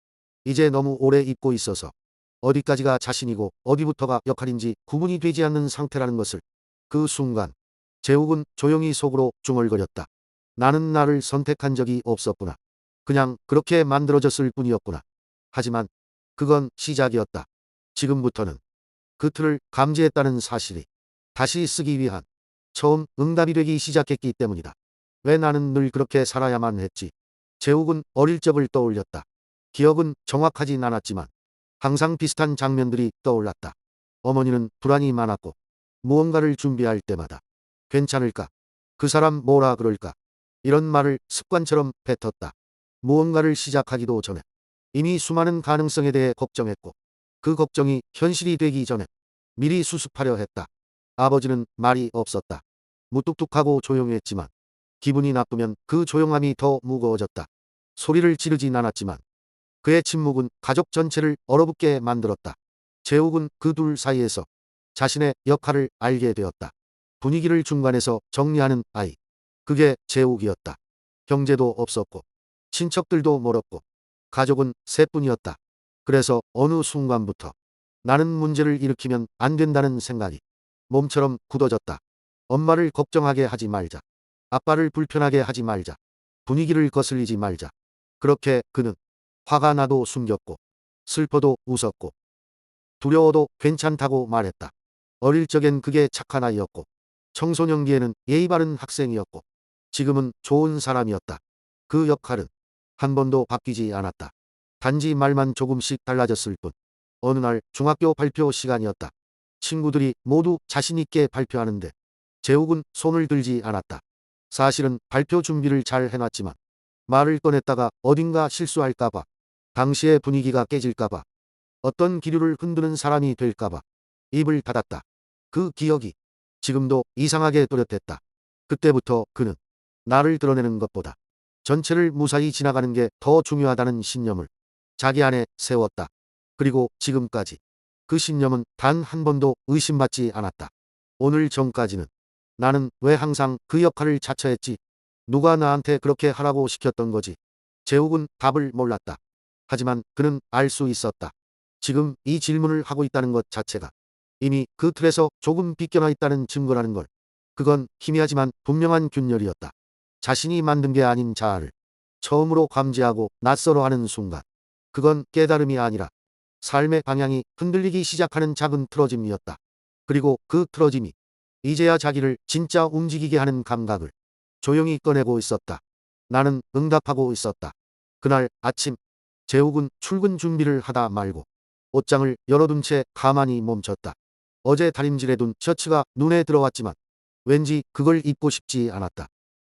이제 너무 오래 입고 있어서 어디까지가 자신이고 어디부터가 역할인지 구분이 되지 않는 상태라는 것을. 그 순간 재욱은 조용히 속으로 중얼거렸다. 나는 나를 선택한 적이 없었구나. 그냥 그렇게 만들어졌을 뿐이었구나. 하지만 그건 시작이었다. 지금부터는 그 틀을 감지했다는 사실이 다시 쓰기 위한 처음 응답이 되기 시작했기 때문이다. 왜 나는 늘 그렇게 살아야만 했지? 재욱은 어릴 적을 떠올렸다. 기억은 정확하진 않았지만 항상 비슷한 장면들이 떠올랐다. 어머니는 불안이 많았고 무언가를 준비할 때마다 괜찮을까? 그 사람 뭐라 그럴까? 이런 말을 습관처럼 뱉었다. 무언가를 시작하기도 전에 이미 수많은 가능성에 대해 걱정했고 그 걱정이 현실이 되기 전에 미리 수습하려 했다. 아버지는 말이 없었다. 무뚝뚝하고 조용했지만 기분이 나쁘면 그 조용함이 더 무거워졌다. 소리를 지르진 않았지만 그의 침묵은 가족 전체를 얼어붙게 만들었다. 재욱은 그 둘 사이에서 자신의 역할을 알게 되었다. 분위기를 중간에서 정리하는 아이. 그게 재욱이었다. 형제도 없었고 친척들도 멀었고 가족은 셋뿐이었다. 그래서 어느 순간부터 나는 문제를 일으키면 안 된다는 생각이 몸처럼 굳어졌다. 엄마를 걱정하게 하지 말자. 아빠를 불편하게 하지 말자. 분위기를 거슬리지 말자. 그렇게 그는 화가 나도 숨겼고 슬퍼도 웃었고 두려워도 괜찮다고 말했다. 어릴 적엔 그게 착한 아이였고 청소년기에는 예의 바른 학생이었고 지금은 좋은 사람이었다. 그 역할은 한 번도 바뀌지 않았다. 단지 말만 조금씩 달라졌을 뿐. 어느 날 중학교 발표 시간이었다. 친구들이 모두 자신 있게 발표하는데 재욱은 손을 들지 않았다. 사실은 발표 준비를 잘 해놨지만 말을 꺼냈다가 어딘가 실수할까봐, 당시의 분위기가 깨질까봐, 어떤 기류를 흔드는 사람이 될까봐 입을 닫았다. 그 기억이 지금도 이상하게 또렷했다. 그때부터 그는 나를 드러내는 것보다 전체를 무사히 지나가는 게 더 중요하다는 신념을 자기 안에 세웠다. 그리고 지금까지 그 신념은 단 한 번도 의심받지 않았다. 오늘 전까지는 나는 왜 항상 그 역할을 자처했지? 누가 나한테 그렇게 하라고 시켰던 거지? 재욱은 답을 몰랐다. 하지만 그는 알 수 있었다. 지금 이 질문을 하고 있다는 것 자체가 이미 그 틀에서 조금 비껴나 있다는 증거라는 걸. 그건 희미하지만 분명한 균열이었다. 자신이 만든 게 아닌 자아를 처음으로 감지하고 낯설어하는 순간, 그건 깨달음이 아니라 삶의 방향이 흔들리기 시작하는 작은 틀어짐이었다. 그리고 그 틀어짐이 이제야 자기를 진짜 움직이게 하는 감각을 조용히 꺼내고 있었다. 나는 응답하고 있었다. 그날 아침 재욱은 출근 준비를 하다 말고 옷장을 열어둔 채 가만히 멈췄다. 어제 다림질해둔 셔츠가 눈에 들어왔지만 왠지 그걸 입고 싶지 않았다.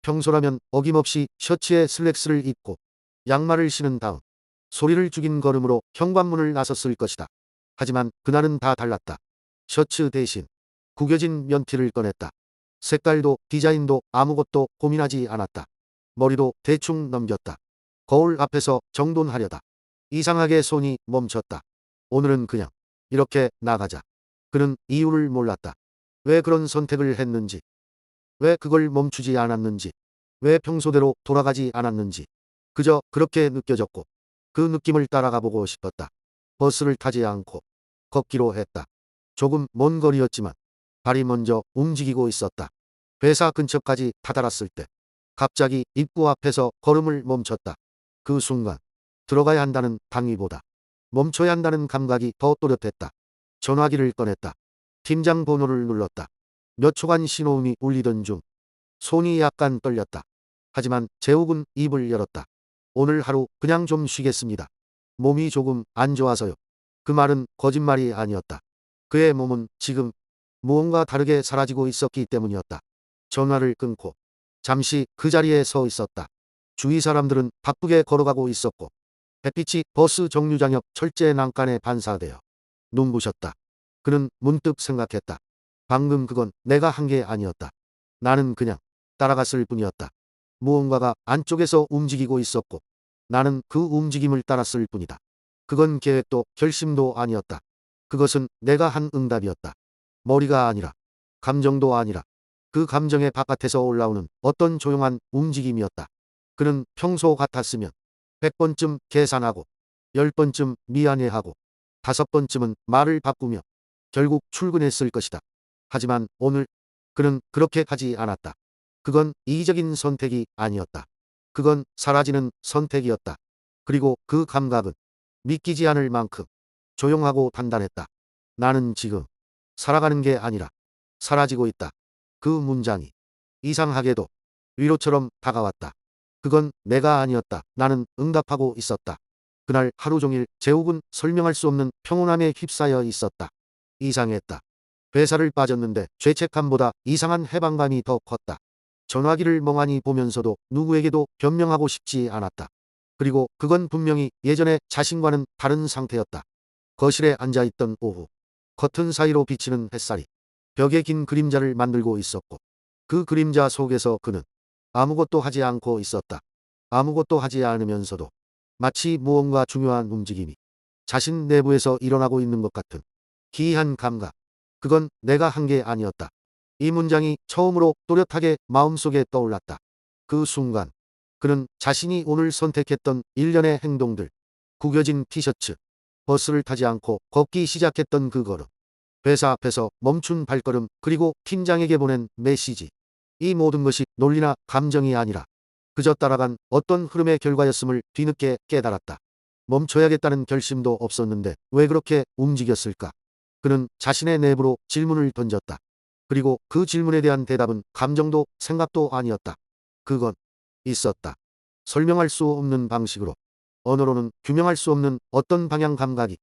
평소라면 어김없이 셔츠에 슬랙스를 입고 양말을 신은 다음 소리를 죽인 걸음으로 현관문을 나섰을 것이다. 하지만 그날은 다 달랐다. 셔츠 대신 구겨진 면티를 꺼냈다. 색깔도 디자인도 아무것도 고민하지 않았다. 머리도 대충 넘겼다. 거울 앞에서 정돈하려다 이상하게 손이 멈췄다. 오늘은 그냥 이렇게 나가자. 그는 이유를 몰랐다. 왜 그런 선택을 했는지, 왜 그걸 멈추지 않았는지, 왜 평소대로 돌아가지 않았는지 그저 그렇게 느껴졌고 그 느낌을 따라가 보고 싶었다. 버스를 타지 않고 걷기로 했다. 조금 먼 거리였지만 발이 먼저 움직이고 있었다. 회사 근처까지 다다랐을 때 갑자기 입구 앞에서 걸음을 멈췄다. 그 순간 들어가야 한다는 당위보다 멈춰야 한다는 감각이 더 또렷했다. 전화기를 꺼냈다. 팀장 번호를 눌렀다. 몇 초간 신호음이 울리던 중 손이 약간 떨렸다. 하지만 재욱은 입을 열었다. 오늘 하루 그냥 좀 쉬겠습니다. 몸이 조금 안 좋아서요. 그 말은 거짓말이 아니었다. 그의 몸은 지금 무언가 다르게 사라지고 있었기 때문이었다. 전화를 끊고 잠시 그 자리에 서 있었다. 주위 사람들은 바쁘게 걸어가고 있었고 햇빛이 버스 정류장 옆 철제 난간에 반사되어 눈부셨다. 그는 문득 생각했다. 방금 그건 내가 한 게 아니었다. 나는 그냥 따라갔을 뿐이었다. 무언가가 안쪽에서 움직이고 있었고 나는 그 움직임을 따랐을 뿐이다. 그건 계획도 결심도 아니었다. 그것은 내가 한 응답이었다. 머리가 아니라 감정도 아니라 그 감정의 바깥에서 올라오는 어떤 조용한 움직임이었다. 그는 평소 같았으면 100번쯤 계산하고 10번쯤 미안해하고 5번쯤은 말을 바꾸며 결국 출근했을 것이다. 하지만 오늘 그는 그렇게 하지 않았다. 그건 이기적인 선택이 아니었다. 그건 사라지는 선택이었다. 그리고 그 감각은 믿기지 않을 만큼 조용하고 단단했다. 나는 지금 살아가는 게 아니라 사라지고 있다. 그 문장이 이상하게도 위로처럼 다가왔다. 그건 내가 아니었다. 나는 응답하고 있었다. 그날 하루 종일 재욱은 설명할 수 없는 평온함에 휩싸여 있었다. 이상했다. 회사를 빠졌는데 죄책감보다 이상한 해방감이 더 컸다. 전화기를 멍하니 보면서도 누구에게도 변명하고 싶지 않았다. 그리고 그건 분명히 예전의 자신과는 다른 상태였다. 거실에 앉아있던 오후 커튼 사이로 비치는 햇살이 벽에 긴 그림자를 만들고 있었고 그 그림자 속에서 그는 아무것도 하지 않고 있었다. 아무것도 하지 않으면서도 마치 무언가 중요한 움직임이 자신 내부에서 일어나고 있는 것 같은 기이한 감각. 그건 내가 한 게 아니었다. 이 문장이 처음으로 또렷하게 마음속에 떠올랐다. 그 순간 그는 자신이 오늘 선택했던 일련의 행동들, 구겨진 티셔츠, 버스를 타지 않고 걷기 시작했던 그 걸음, 회사 앞에서 멈춘 발걸음, 그리고 팀장에게 보낸 메시지. 이 모든 것이 논리나 감정이 아니라 그저 따라간 어떤 흐름의 결과였음을 뒤늦게 깨달았다. 멈춰야겠다는 결심도 없었는데 왜 그렇게 움직였을까? 그는 자신의 내부로 질문을 던졌다. 그리고 그 질문에 대한 대답은 감정도 생각도 아니었다. 그건 있었다. 설명할 수 없는 방식으로, 언어로는 규명할 수 없는 어떤 방향 감각이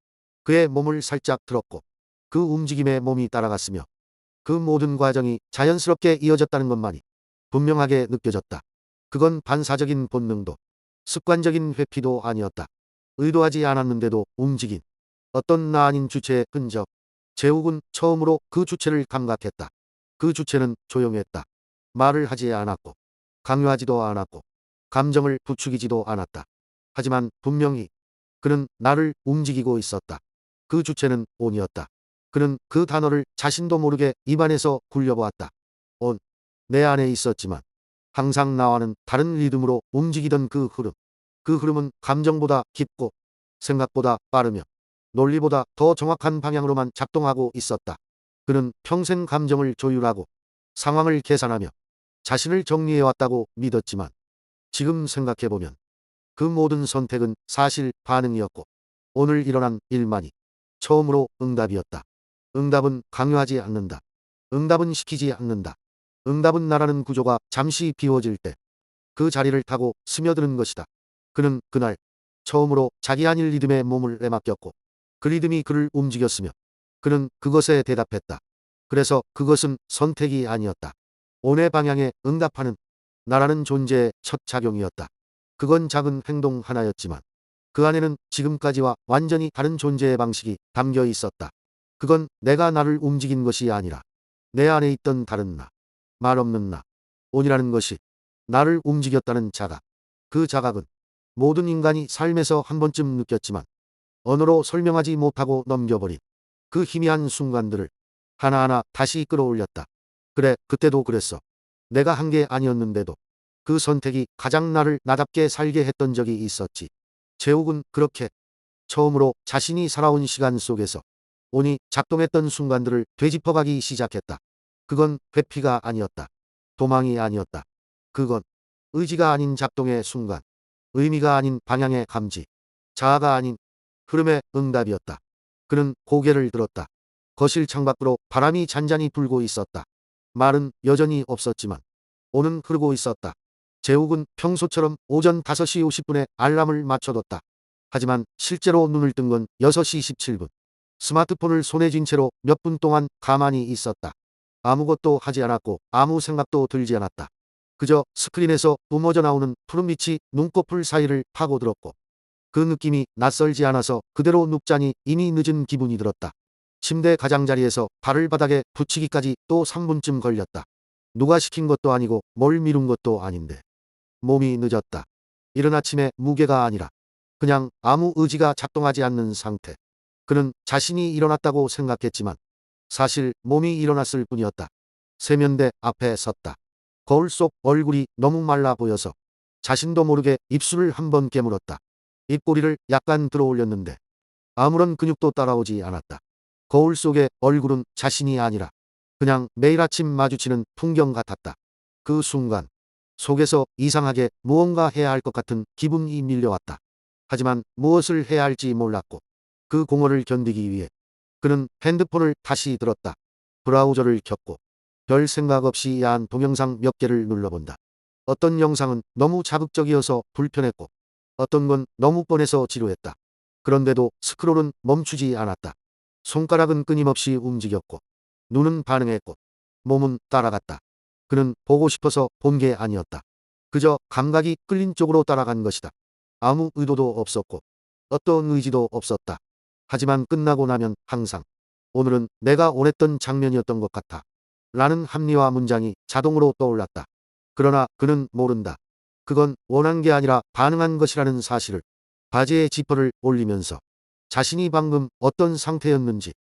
그의 몸을 살짝 들었고 그 움직임에 몸이 따라갔으며 그 모든 과정이 자연스럽게 이어졌다는 것만이 분명하게 느껴졌다. 그건 반사적인 본능도 습관적인 회피도 아니었다. 의도하지 않았는데도 움직인 어떤 나 아닌 주체의 흔적. 재욱은 처음으로 그 주체를 감각했다. 그 주체는 조용했다. 말을 하지 않았고 강요하지도 않았고 감정을 부추기지도 않았다. 하지만 분명히 그는 나를 움직이고 있었다. 그 주체는 온이었다. 그는 그 단어를 자신도 모르게 입안에서 굴려보았다. 온. 내 안에 있었지만 항상 나와는 다른 리듬으로 움직이던 그 흐름. 그 흐름은 감정보다 깊고 생각보다 빠르며 논리보다 더 정확한 방향으로만 작동하고 있었다. 그는 평생 감정을 조율하고 상황을 계산하며 자신을 정리해왔다고 믿었지만 지금 생각해보면 그 모든 선택은 사실 반응이었고 오늘 일어난 일만이 처음으로 응답이었다. 응답은 강요하지 않는다. 응답은 시키지 않는다. 응답은 나라는 구조가 잠시 비워질 때 그 자리를 타고 스며드는 것이다. 그는 그날 처음으로 자기 아닐 리듬에 몸을 내맡겼고 그 리듬이 그를 움직였으며 그는 그것에 대답했다. 그래서 그것은 선택이 아니었다. 온의 방향에 응답하는 나라는 존재의 첫 작용이었다. 그건 작은 행동 하나였지만 그 안에는 지금까지와 완전히 다른 존재의 방식이 담겨 있었다. 그건 내가 나를 움직인 것이 아니라 내 안에 있던 다른 나, 말 없는 나, 온이라는 것이 나를 움직였다는 자각. 그 자각은 모든 인간이 삶에서 한 번쯤 느꼈지만 언어로 설명하지 못하고 넘겨버린 그 희미한 순간들을 하나하나 다시 끌어올렸다. 그래, 그때도 그랬어. 내가 한 게 아니었는데도 그 선택이 가장 나를 나답게 살게 했던 적이 있었지. 재욱은 그렇게 처음으로 자신이 살아온 시간 속에서 온이 작동했던 순간들을 되짚어가기 시작했다. 그건 회피가 아니었다. 도망이 아니었다. 그건 의지가 아닌 작동의 순간, 의미가 아닌 방향의 감지, 자아가 아닌 흐름의 응답이었다. 그는 고개를 들었다. 거실 창밖으로 바람이 잔잔히 불고 있었다. 말은 여전히 없었지만 온은 흐르고 있었다. 재욱은 평소처럼 오전 5시 50분에 알람을 맞춰뒀다. 하지만 실제로 눈을 뜬 건 6시 17분. 스마트폰을 손에 쥔 채로 몇 분 동안 가만히 있었다. 아무것도 하지 않았고 아무 생각도 들지 않았다. 그저 스크린에서 뿜어져 나오는 푸른빛이 눈꺼풀 사이를 파고들었고 그 느낌이 낯설지 않아서 그대로 눕자니 이미 늦은 기분이 들었다. 침대 가장자리에서 발을 바닥에 붙이기까지 또 3분쯤 걸렸다. 누가 시킨 것도 아니고 뭘 미룬 것도 아닌데 몸이 늦었다. 이른 아침에 무게가 아니라 그냥 아무 의지가 작동하지 않는 상태. 그는 자신이 일어났다고 생각했지만 사실 몸이 일어났을 뿐이었다. 세면대 앞에 섰다. 거울 속 얼굴이 너무 말라 보여서 자신도 모르게 입술을 한번 깨물었다. 입꼬리를 약간 들어올렸는데 아무런 근육도 따라오지 않았다. 거울 속의 얼굴은 자신이 아니라 그냥 매일 아침 마주치는 풍경 같았다. 그 순간 속에서 이상하게 무언가 해야 할 것 같은 기분이 밀려왔다. 하지만 무엇을 해야 할지 몰랐고 그 공허를 견디기 위해 그는 핸드폰을 다시 들었다. 브라우저를 켰고 별 생각 없이 야한 동영상 몇 개를 눌러본다. 어떤 영상은 너무 자극적이어서 불편했고 어떤 건 너무 뻔해서 지루했다. 그런데도 스크롤은 멈추지 않았다. 손가락은 끊임없이 움직였고 눈은 반응했고 몸은 따라갔다. 그는 보고 싶어서 본 게 아니었다. 그저 감각이 끌린 쪽으로 따라간 것이다. 아무 의도도 없었고 어떤 의지도 없었다. 하지만 끝나고 나면 항상 오늘은 내가 원했던 장면이었던 것 같아 라는 합리화 문장이 자동으로 떠올랐다. 그러나 그는 모른다. 그건 원한 게 아니라 반응한 것이라는 사실을. 바지에 지퍼를 올리면서 자신이 방금 어떤 상태였는지,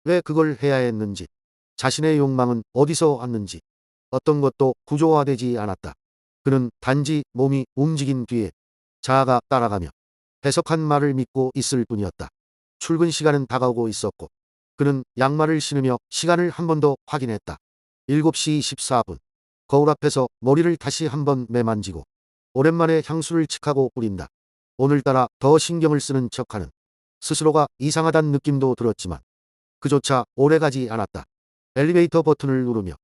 왜 그걸 해야 했는지, 자신의 욕망은 어디서 왔는지 어떤 것도 구조화되지 않았다. 그는 단지 몸이 움직인 뒤에 자아가 따라가며 해석한 말을 믿고 있을 뿐이었다. 출근 시간은 다가오고 있었고 그는 양말을 신으며 시간을 한 번 더 확인했다. 7시 14분. 거울 앞에서 머리를 다시 한번 매만지고 오랜만에 향수를 칙하고 뿌린다. 오늘따라 더 신경을 쓰는 척하는 스스로가 이상하단 느낌도 들었지만 그조차 오래가지 않았다. 엘리베이터 버튼을 누르며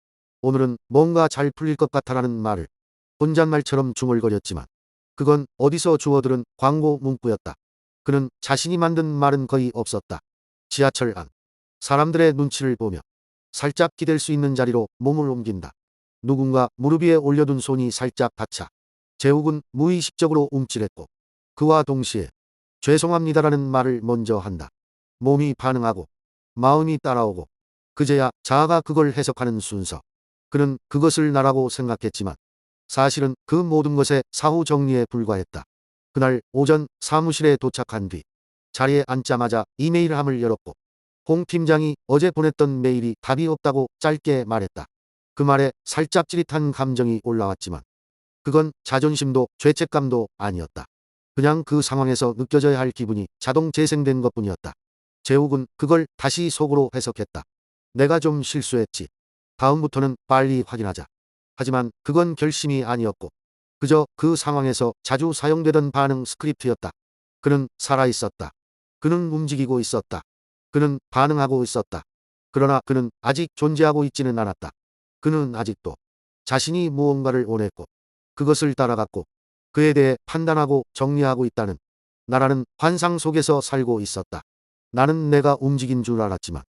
오늘은 뭔가 잘 풀릴 것 같아라는 말을 혼잣말처럼 중얼거렸지만 그건 어디서 주워들은 광고 문구였다. 그는 자신이 만든 말은 거의 없었다. 지하철 안. 사람들의 눈치를 보며 살짝 기댈 수 있는 자리로 몸을 옮긴다. 누군가 무릎 위에 올려둔 손이 살짝 닿자 재욱은 무의식적으로 움찔했고 그와 동시에 죄송합니다라는 말을 먼저 한다. 몸이 반응하고 마음이 따라오고 그제야 자아가 그걸 해석하는 순서. 그는 그것을 나라고 생각했지만 사실은 그 모든 것의 사후 정리에 불과했다. 그날 오전 사무실에 도착한 뒤 자리에 앉자마자 이메일함을 열었고 홍 팀장이 어제 보냈던 메일이 답이 없다고 짧게 말했다. 그 말에 살짝 찌릿한 감정이 올라왔지만 그건 자존심도 죄책감도 아니었다. 그냥 그 상황에서 느껴져야 할 기분이 자동 재생된 것뿐이었다. 재욱은 그걸 다시 속으로 해석했다. 내가 좀 실수했지. 다음부터는 빨리 확인하자. 하지만 그건 결심이 아니었고 그저 그 상황에서 자주 사용되던 반응 스크립트였다. 그는 살아있었다. 그는 움직이고 있었다. 그는 반응하고 있었다. 그러나 그는 아직 존재하고 있지는 않았다. 그는 아직도 자신이 무언가를 원했고 그것을 따라갔고 그에 대해 판단하고 정리하고 있다는 나라는 환상 속에서 살고 있었다. 나는 내가 움직인 줄 알았지만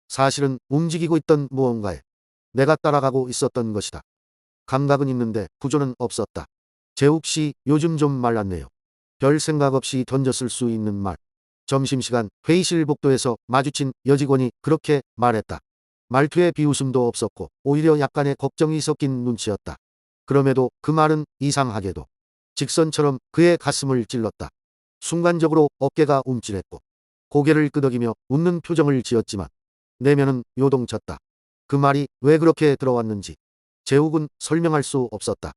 사실은 움직이고 있던 무언가에 내가 따라가고 있었던 것이다. 감각은 있는데 구조는 없었다. 재욱 씨 요즘 좀 말랐네요. 별 생각 없이 던졌을 수 있는 말. 점심시간 회의실 복도에서 마주친 여직원이 그렇게 말했다. 말투에 비웃음도 없었고 오히려 약간의 걱정이 섞인 눈치였다. 그럼에도 그 말은 이상하게도 직선처럼 그의 가슴을 찔렀다. 순간적으로 어깨가 움찔했고 고개를 끄덕이며 웃는 표정을 지었지만 내면은 요동쳤다. 그 말이 왜 그렇게 들어왔는지 재욱은 설명할 수 없었다.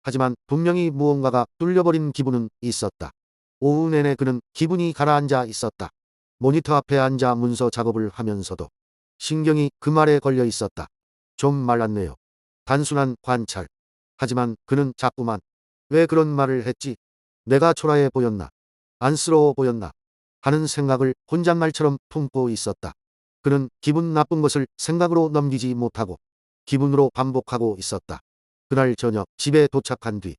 하지만 분명히 무언가가 뚫려버린 기분은 있었다. 오후 내내 그는 기분이 가라앉아 있었다. 모니터 앞에 앉아 문서 작업을 하면서도 신경이 그 말에 걸려 있었다. 좀 말랐네요. 단순한 관찰. 하지만 그는 자꾸만 왜 그런 말을 했지? 내가 초라해 보였나? 안쓰러워 보였나? 하는 생각을 혼잣말처럼 품고 있었다. 그는 기분 나쁜 것을 생각으로 넘기지 못하고 기분으로 반복하고 있었다. 그날 저녁 집에 도착한 뒤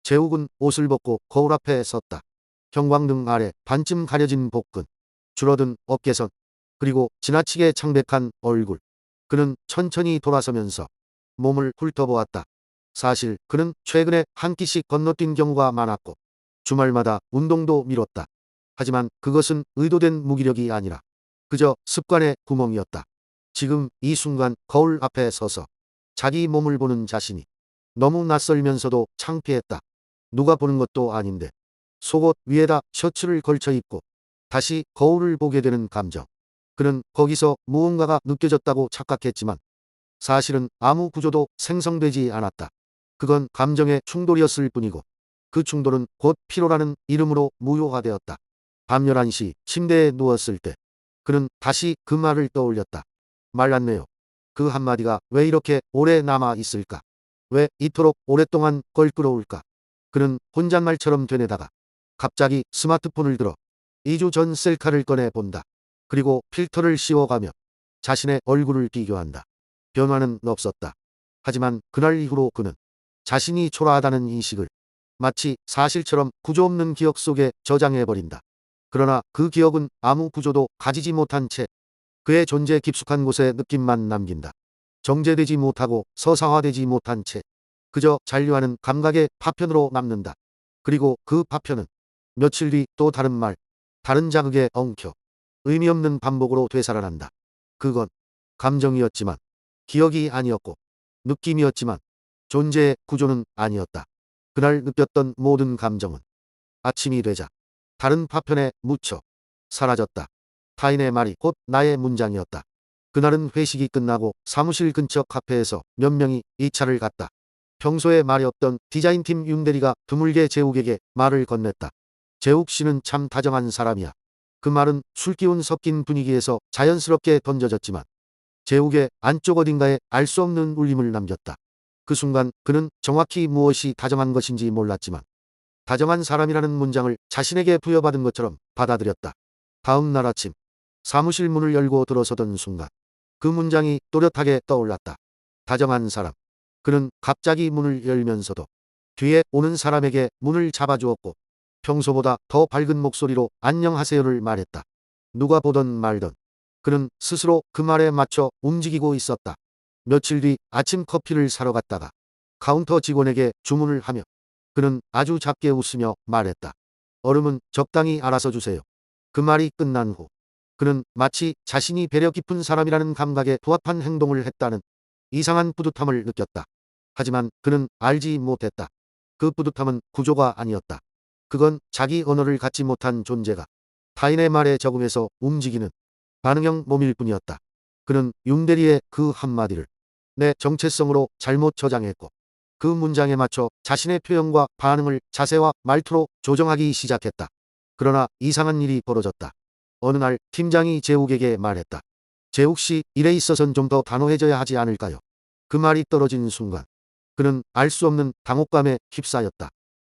재욱은 옷을 벗고 거울 앞에 섰다. 형광등 아래 반쯤 가려진 복근, 줄어든 어깨선, 그리고 지나치게 창백한 얼굴. 그는 천천히 돌아서면서 몸을 훑어보았다. 사실 그는 최근에 한 끼씩 건너뛴 경우가 많았고 주말마다 운동도 미뤘다. 하지만 그것은 의도된 무기력이 아니라 그저 습관의 구멍이었다. 지금 이 순간 거울 앞에 서서 자기 몸을 보는 자신이 너무 낯설면서도 창피했다. 누가 보는 것도 아닌데 속옷 위에다 셔츠를 걸쳐 입고 다시 거울을 보게 되는 감정. 그는 거기서 무언가가 느껴졌다고 착각했지만 사실은 아무 구조도 생성되지 않았다. 그건 감정의 충돌이었을 뿐이고 그 충돌은 곧 피로라는 이름으로 무효화되었다. 밤 11시 침대에 누웠을 때 그는 다시 그 말을 떠올렸다. 말랐네요. 그 한마디가 왜 이렇게 오래 남아 있을까? 왜 이토록 오랫동안 껄끄러울까? 그는 혼잣말처럼 되뇌다가 갑자기 스마트폰을 들어 2주 전 셀카를 꺼내 본다. 그리고 필터를 씌워가며 자신의 얼굴을 비교한다. 변화는 없었다. 하지만 그날 이후로 그는 자신이 초라하다는 인식을 마치 사실처럼 구조 없는 기억 속에 저장해버린다. 그러나 그 기억은 아무 구조도 가지지 못한 채 그의 존재 깊숙한 곳에 느낌만 남긴다. 정제되지 못하고 서사화되지 못한 채 그저 잔류하는 감각의 파편으로 남는다. 그리고 그 파편은 며칠 뒤 또 다른 말, 다른 자극에 엉켜 의미 없는 반복으로 되살아난다. 그건 감정이었지만 기억이 아니었고 느낌이었지만 존재의 구조는 아니었다. 그날 느꼈던 모든 감정은 아침이 되자 다른 파편에 묻혀 사라졌다. 타인의 말이 곧 나의 문장이었다. 그날은 회식이 끝나고 사무실 근처 카페에서 몇 명이 이 차를 갔다. 평소에 말이 없던 디자인팀 윤대리가 드물게 재욱에게 말을 건넸다. 재욱 씨는 참 다정한 사람이야. 그 말은 술기운 섞인 분위기에서 자연스럽게 던져졌지만 재욱의 안쪽 어딘가에 알 수 없는 울림을 남겼다. 그 순간 그는 정확히 무엇이 다정한 것인지 몰랐지만 다정한 사람이라는 문장을 자신에게 부여받은 것처럼 받아들였다. 다음 날 아침 사무실 문을 열고 들어서던 순간 그 문장이 또렷하게 떠올랐다. 다정한 사람. 그는 갑자기 문을 열면서도 뒤에 오는 사람에게 문을 잡아주었고 평소보다 더 밝은 목소리로 안녕하세요를 말했다. 누가 보던 말던 그는 스스로 그 말에 맞춰 움직이고 있었다. 며칠 뒤 아침 커피를 사러 갔다가 카운터 직원에게 주문을 하며 그는 아주 작게 웃으며 말했다. 얼음은 적당히 알아서 주세요. 그 말이 끝난 후 그는 마치 자신이 배려 깊은 사람이라는 감각에 부합한 행동을 했다는 이상한 뿌듯함을 느꼈다. 하지만 그는 알지 못했다. 그 뿌듯함은 구조가 아니었다. 그건 자기 언어를 갖지 못한 존재가 타인의 말에 적응해서 움직이는 반응형 몸일 뿐이었다. 그는 윤대리의 그 한마디를 내 정체성으로 잘못 저장했고 그 문장에 맞춰 자신의 표현과 반응을 자세와 말투로 조정하기 시작했다. 그러나 이상한 일이 벌어졌다. 어느 날 팀장이 재욱에게 말했다. 재욱 씨, 일에 있어선 좀 더 단호해져야 하지 않을까요? 그 말이 떨어진 순간 그는 알 수 없는 당혹감에 휩싸였다.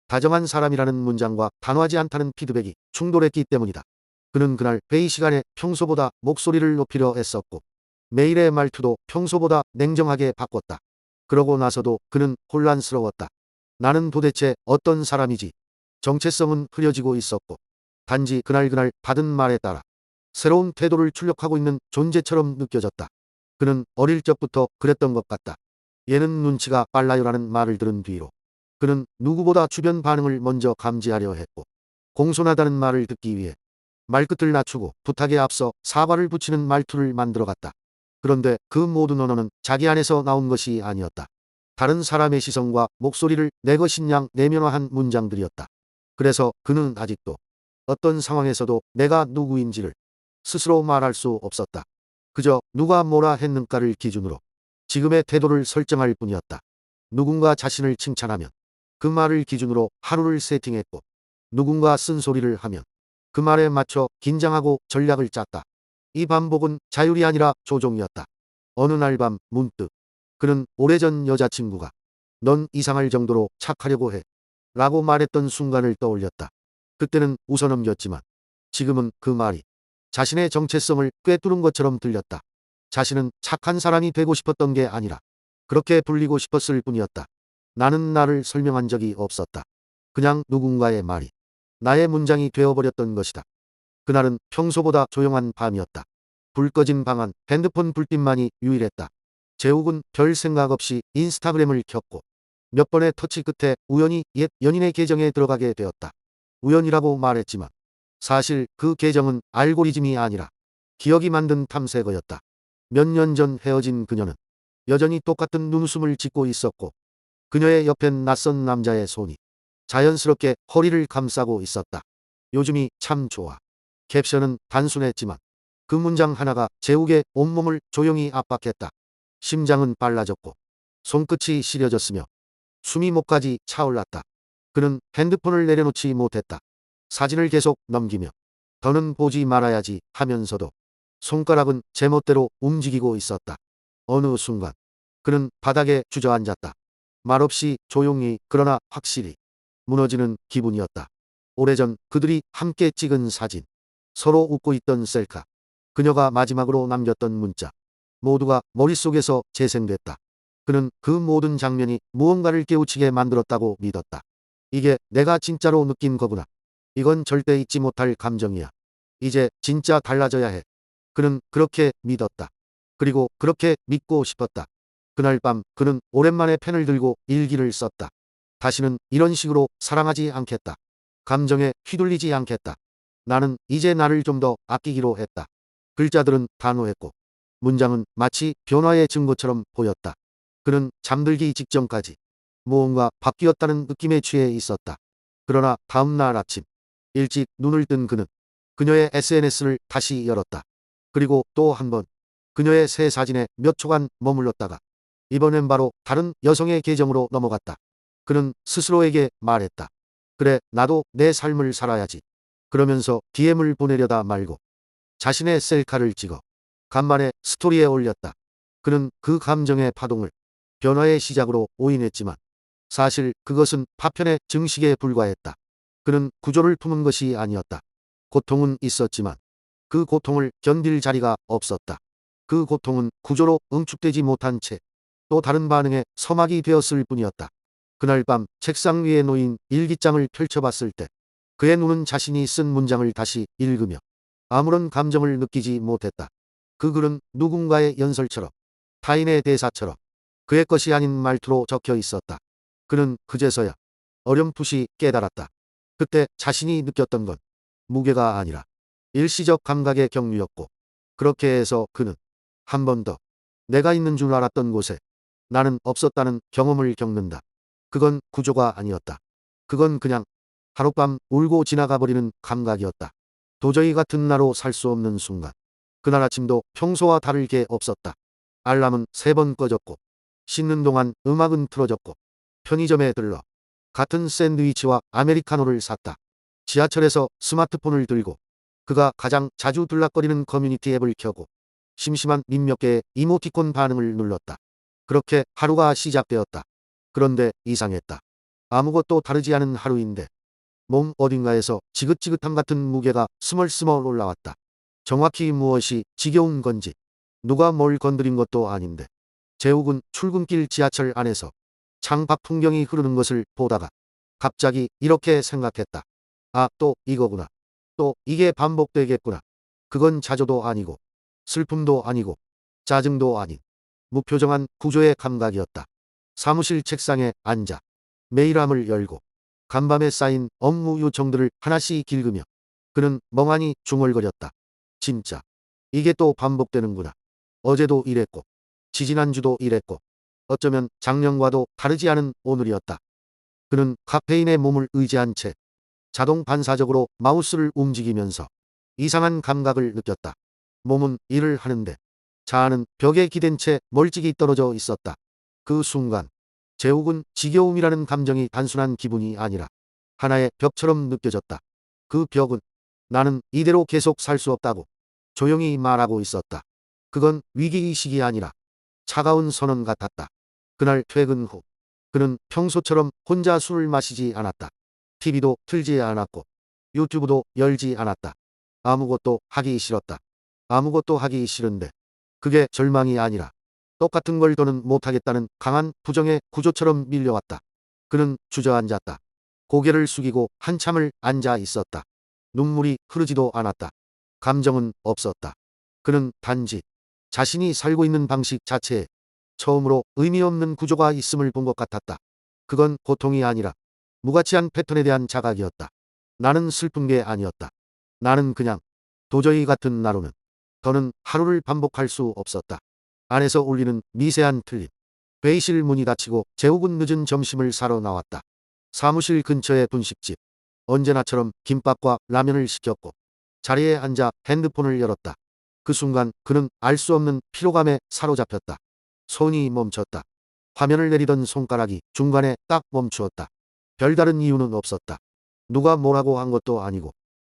다정한 사람이라는 문장과 단호하지 않다는 피드백이 충돌했기 때문이다. 그는 그날 회의 시간에 평소보다 목소리를 높이려 애썼고 매일의 말투도 평소보다 냉정하게 바꿨다. 그러고 나서도 그는 혼란스러웠다. 나는 도대체 어떤 사람이지? 정체성은 흐려지고 있었고 단지 그날 받은 말에 따라 새로운 태도를 출력하고 있는 존재처럼 느껴졌다. 그는 어릴 적부터 그랬던 것 같다. 얘는 눈치가 빨라요라는 말을 들은 뒤로 그는 누구보다 주변 반응을 먼저 감지하려 했고 공손하다는 말을 듣기 위해 말끝을 낮추고 부탁에 앞서 사과를 붙이는 말투를 만들어갔다. 그런데 그 모든 언어는 자기 안에서 나온 것이 아니었다. 다른 사람의 시선과 목소리를 내 것인 양 내면화한 문장들이었다. 그래서 그는 아직도 어떤 상황에서도 내가 누구인지를 스스로 말할 수 없었다. 그저 누가 뭐라 했는가를 기준으로 지금의 태도를 설정할 뿐이었다. 누군가 자신을 칭찬하면 그 말을 기준으로 하루를 세팅했고 누군가 쓴소리를 하면 그 말에 맞춰 긴장하고 전략을 짰다. 이 반복은 자율이 아니라 조종이었다. 어느 날 밤 문득 그는 오래전 여자친구가 넌 이상할 정도로 착하려고 해 라고 말했던 순간을 떠올렸다. 그때는 웃어넘겼지만 지금은 그 말이 자신의 정체성을 꿰뚫은 것처럼 들렸다. 자신은 착한 사람이 되고 싶었던 게 아니라 그렇게 불리고 싶었을 뿐이었다. 나는 나를 설명한 적이 없었다. 그냥 누군가의 말이 나의 문장이 되어버렸던 것이다. 그날은 평소보다 조용한 밤이었다. 불 꺼진 방 안 핸드폰 불빛만이 유일했다. 재욱은 별 생각 없이 인스타그램을 켰고 몇 번의 터치 끝에 우연히 옛 연인의 계정에 들어가게 되었다. 우연이라고 말했지만 사실 그 계정은 알고리즘이 아니라 기억이 만든 탐색어였다. 몇 년 전 헤어진 그녀는 여전히 똑같은 눈웃음을 짓고 있었고 그녀의 옆엔 낯선 남자의 손이 자연스럽게 허리를 감싸고 있었다. 요즘이 참 좋아. 캡션은 단순했지만 그 문장 하나가 재욱의 온몸을 조용히 압박했다. 심장은 빨라졌고 손끝이 시려졌으며 숨이 목까지 차올랐다. 그는 핸드폰을 내려놓지 못했다. 사진을 계속 넘기며 더는 보지 말아야지 하면서도 손가락은 제멋대로 움직이고 있었다. 어느 순간 그는 바닥에 주저앉았다. 말없이 조용히 그러나 확실히 무너지는 기분이었다. 오래전 그들이 함께 찍은 사진, 서로 웃고 있던 셀카, 그녀가 마지막으로 남겼던 문자, 모두가 머릿속에서 재생됐다. 그는 그 모든 장면이 무언가를 깨우치게 만들었다고 믿었다. 이게 내가 진짜로 느낀 거구나. 이건 절대 잊지 못할 감정이야. 이제 진짜 달라져야 해. 그는 그렇게 믿었다. 그리고 그렇게 믿고 싶었다. 그날 밤 그는 오랜만에 펜을 들고 일기를 썼다. 다시는 이런 식으로 사랑하지 않겠다. 감정에 휘둘리지 않겠다. 나는 이제 나를 좀 더 아끼기로 했다. 글자들은 단호했고 문장은 마치 변화의 증거처럼 보였다. 그는 잠들기 직전까지 무언가 바뀌었다는 느낌에 취해 있었다. 그러나 다음 날 아침 일찍 눈을 뜬 그는 그녀의 SNS를 다시 열었다. 그리고 또 한 번 그녀의 새 사진에 몇 초간 머물렀다가 이번엔 바로 다른 여성의 계정으로 넘어갔다. 그는 스스로에게 말했다. 그래, 나도 내 삶을 살아야지. 그러면서 DM을 보내려다 말고 자신의 셀카를 찍어 간만에 스토리에 올렸다. 그는 그 감정의 파동을 변화의 시작으로 오인했지만 사실 그것은 파편의 증식에 불과했다. 그는 구조를 품은 것이 아니었다. 고통은 있었지만 그 고통을 견딜 자리가 없었다. 그 고통은 구조로 응축되지 못한 채 또 다른 반응에 서막이 되었을 뿐이었다. 그날 밤 책상 위에 놓인 일기장을 펼쳐봤을 때 그의 눈은 자신이 쓴 문장을 다시 읽으며 아무런 감정을 느끼지 못했다. 그 글은 누군가의 연설처럼 타인의 대사처럼 그의 것이 아닌 말투로 적혀 있었다. 그는 그제서야 어렴풋이 깨달았다. 그때 자신이 느꼈던 건 무게가 아니라 일시적 감각의 경류였고 그렇게 해서 그는 한 번 더 내가 있는 줄 알았던 곳에 나는 없었다는 경험을 겪는다. 그건 구조가 아니었다. 그건 그냥 하룻밤 울고 지나가 버리는 감각이었다. 도저히 같은 나로 살 수 없는 순간. 그날 아침도 평소와 다를 게 없었다. 알람은 3번 꺼졌고 씻는 동안 음악은 틀어졌고 편의점에 들러 같은 샌드위치와 아메리카노를 샀다. 지하철에서 스마트폰을 들고 그가 가장 자주 들락거리는 커뮤니티 앱을 켜고 심심한 밈 몇 개의 이모티콘 반응을 눌렀다. 그렇게 하루가 시작되었다. 그런데 이상했다. 아무것도 다르지 않은 하루인데 몸 어딘가에서 지긋지긋함 같은 무게가 스멀스멀 올라왔다. 정확히 무엇이 지겨운 건지 누가 뭘 건드린 것도 아닌데 재욱은 출근길 지하철 안에서 창밖 풍경이 흐르는 것을 보다가 갑자기 이렇게 생각했다. 아, 또 이거구나. 또 이게 반복되겠구나. 그건 자조도 아니고 슬픔도 아니고 짜증도 아닌 무표정한 구조의 감각이었다. 사무실 책상에 앉아 메일함을 열고 간밤에 쌓인 업무 요청들을 하나씩 읽으며 그는 멍하니 중얼거렸다. 진짜 이게 또 반복되는구나. 어제도 이랬고 지지난주도 이랬고 어쩌면 작년과도 다르지 않은 오늘이었다. 그는 카페인에 몸을 의지한 채 자동 반사적으로 마우스를 움직이면서 이상한 감각을 느꼈다. 몸은 일을 하는데 자아는 벽에 기댄 채 멀찍이 떨어져 있었다. 그 순간 재욱은 지겨움이라는 감정이 단순한 기분이 아니라 하나의 벽처럼 느껴졌다. 그 벽은 나는 이대로 계속 살 수 없다고 조용히 말하고 있었다. 그건 위기의식이 아니라 차가운 선언 같았다. 그날 퇴근 후 그는 평소처럼 혼자 술을 마시지 않았다. TV도 틀지 않았고 유튜브도 열지 않았다. 아무것도 하기 싫었다. 아무것도 하기 싫은데 그게 절망이 아니라 똑같은 걸 더는 못하겠다는 강한 부정의 구조처럼 밀려왔다. 그는 주저앉았다. 고개를 숙이고 한참을 앉아 있었다. 눈물이 흐르지도 않았다. 감정은 없었다. 그는 단지 자신이 살고 있는 방식 자체에 처음으로 의미 없는 구조가 있음을 본 것 같았다. 그건 고통이 아니라 무가치한 패턴에 대한 자각이었다. 나는 슬픈 게 아니었다. 나는 그냥 도저히 같은 나로는 더는 하루를 반복할 수 없었다. 안에서 울리는 미세한 틀림. 회의실 문이 닫히고 재욱은 늦은 점심을 사러 나왔다. 사무실 근처의 분식집. 언제나처럼 김밥과 라면을 시켰고 자리에 앉아 핸드폰을 열었다. 그 순간 그는 알 수 없는 피로감에 사로잡혔다. 손이 멈췄다. 화면을 내리던 손가락이 중간에 딱 멈추었다. 별다른 이유는 없었다. 누가 뭐라고 한 것도 아니고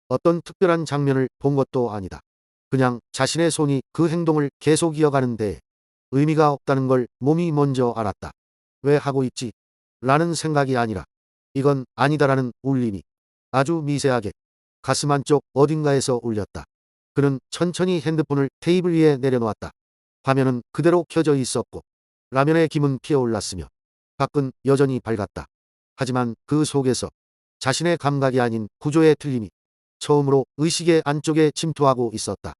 어떤 특별한 장면을 본 것도 아니다. 그냥 자신의 손이 그 행동을 계속 이어가는 데에 의미가 없다는 걸 몸이 먼저 알았다. 왜 하고 있지? 라는 생각이 아니라 이건 아니다라는 울림이 아주 미세하게 가슴 안쪽 어딘가에서 울렸다. 그는 천천히 핸드폰을 테이블 위에 내려놓았다. 화면은 그대로 켜져 있었고 라면의 김은 피어올랐으며 밖은 여전히 밝았다. 하지만 그 속에서 자신의 감각이 아닌 구조의 틀림이 처음으로 의식의 안쪽에 침투하고 있었다.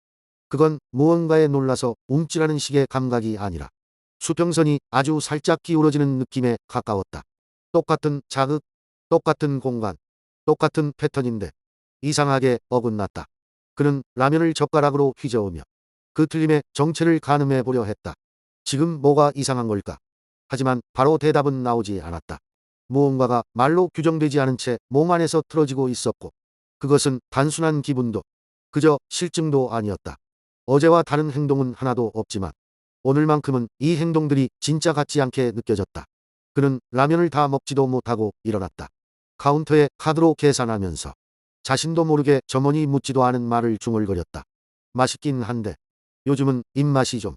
그건 무언가에 놀라서 움찔하는 식의 감각이 아니라 수평선이 아주 살짝 기울어지는 느낌에 가까웠다. 똑같은 자극, 똑같은 공간, 똑같은 패턴인데 이상하게 어긋났다. 그는 라면을 젓가락으로 휘저으며 그 틀림의 정체를 가늠해 보려 했다. 지금 뭐가 이상한 걸까? 하지만 바로 대답은 나오지 않았다. 무언가가 말로 규정되지 않은 채 몸 안에서 틀어지고 있었고 그것은 단순한 기분도 그저 실증도 아니었다. 어제와 다른 행동은 하나도 없지만 오늘만큼은 이 행동들이 진짜 같지 않게 느껴졌다. 그는 라면을 다 먹지도 못하고 일어났다. 카운터에 카드로 계산하면서 자신도 모르게 점원이 묻지도 않은 말을 중얼거렸다. 맛있긴 한데 요즘은 입맛이 좀.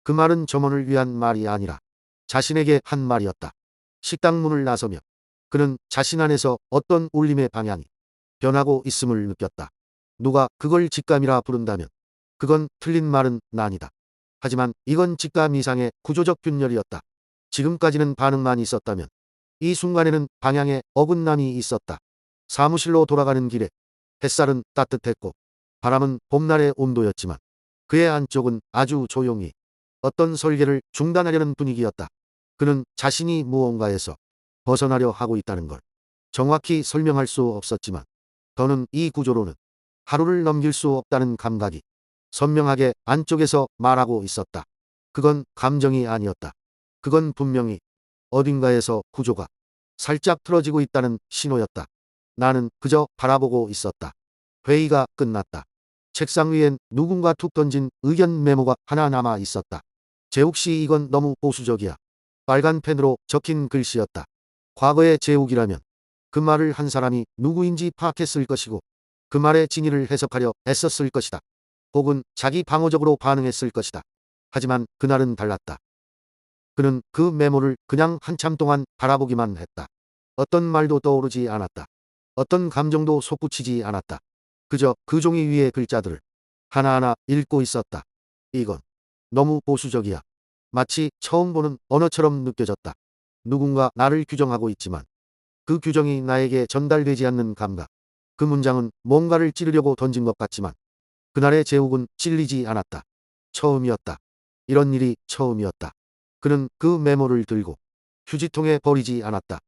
그 말은 점원을 위한 말이 아니라 자신에게 한 말이었다. 식당 문을 나서며 그는 자신 안에서 어떤 울림의 방향이 변하고 있음을 느꼈다. 누가 그걸 직감이라 부른다면 그건 틀린 말은 아니다. 하지만 이건 직감 이상의 구조적 균열이었다. 지금까지는 반응만 있었다면 이 순간에는 방향에 어긋남이 있었다. 사무실로 돌아가는 길에 햇살은 따뜻했고 바람은 봄날의 온도였지만 그의 안쪽은 아주 조용히 어떤 설계를 중단하려는 분위기였다. 그는 자신이 무언가에서 벗어나려 하고 있다는 걸 정확히 설명할 수 없었지만 더는 이 구조로는 하루를 넘길 수 없다는 감각이 선명하게 안쪽에서 말하고 있었다. 그건 감정이 아니었다. 그건 분명히 어딘가에서 구조가 살짝 틀어지고 있다는 신호였다. 나는 그저 바라보고 있었다. 회의가 끝났다. 책상 위엔 누군가 툭 던진 의견 메모가 하나 남아 있었다. 재욱씨 이건 너무 보수적이야. 빨간 펜으로 적힌 글씨였다. 과거의 재욱이라면 그 말을 한 사람이 누구인지 파악했을 것이고 그 말의 진위를 해석하려 애썼을 것이다. 혹은 자기 방어적으로 반응했을 것이다. 하지만 그날은 달랐다. 그는 그 메모를 그냥 한참 동안 바라보기만 했다. 어떤 말도 떠오르지 않았다. 어떤 감정도 솟구치지 않았다. 그저 그 종이 위의 글자들을 하나하나 읽고 있었다. 이건 너무 보수적이야. 마치 처음 보는 언어처럼 느껴졌다. 누군가 나를 규정하고 있지만 그 규정이 나에게 전달되지 않는 감각. 그 문장은 뭔가를 찌르려고 던진 것 같지만 그날의 재욱은 찔리지 않았다. 처음이었다. 이런 일이 처음이었다. 그는 그 메모를 들고 휴지통에 버리지 않았다.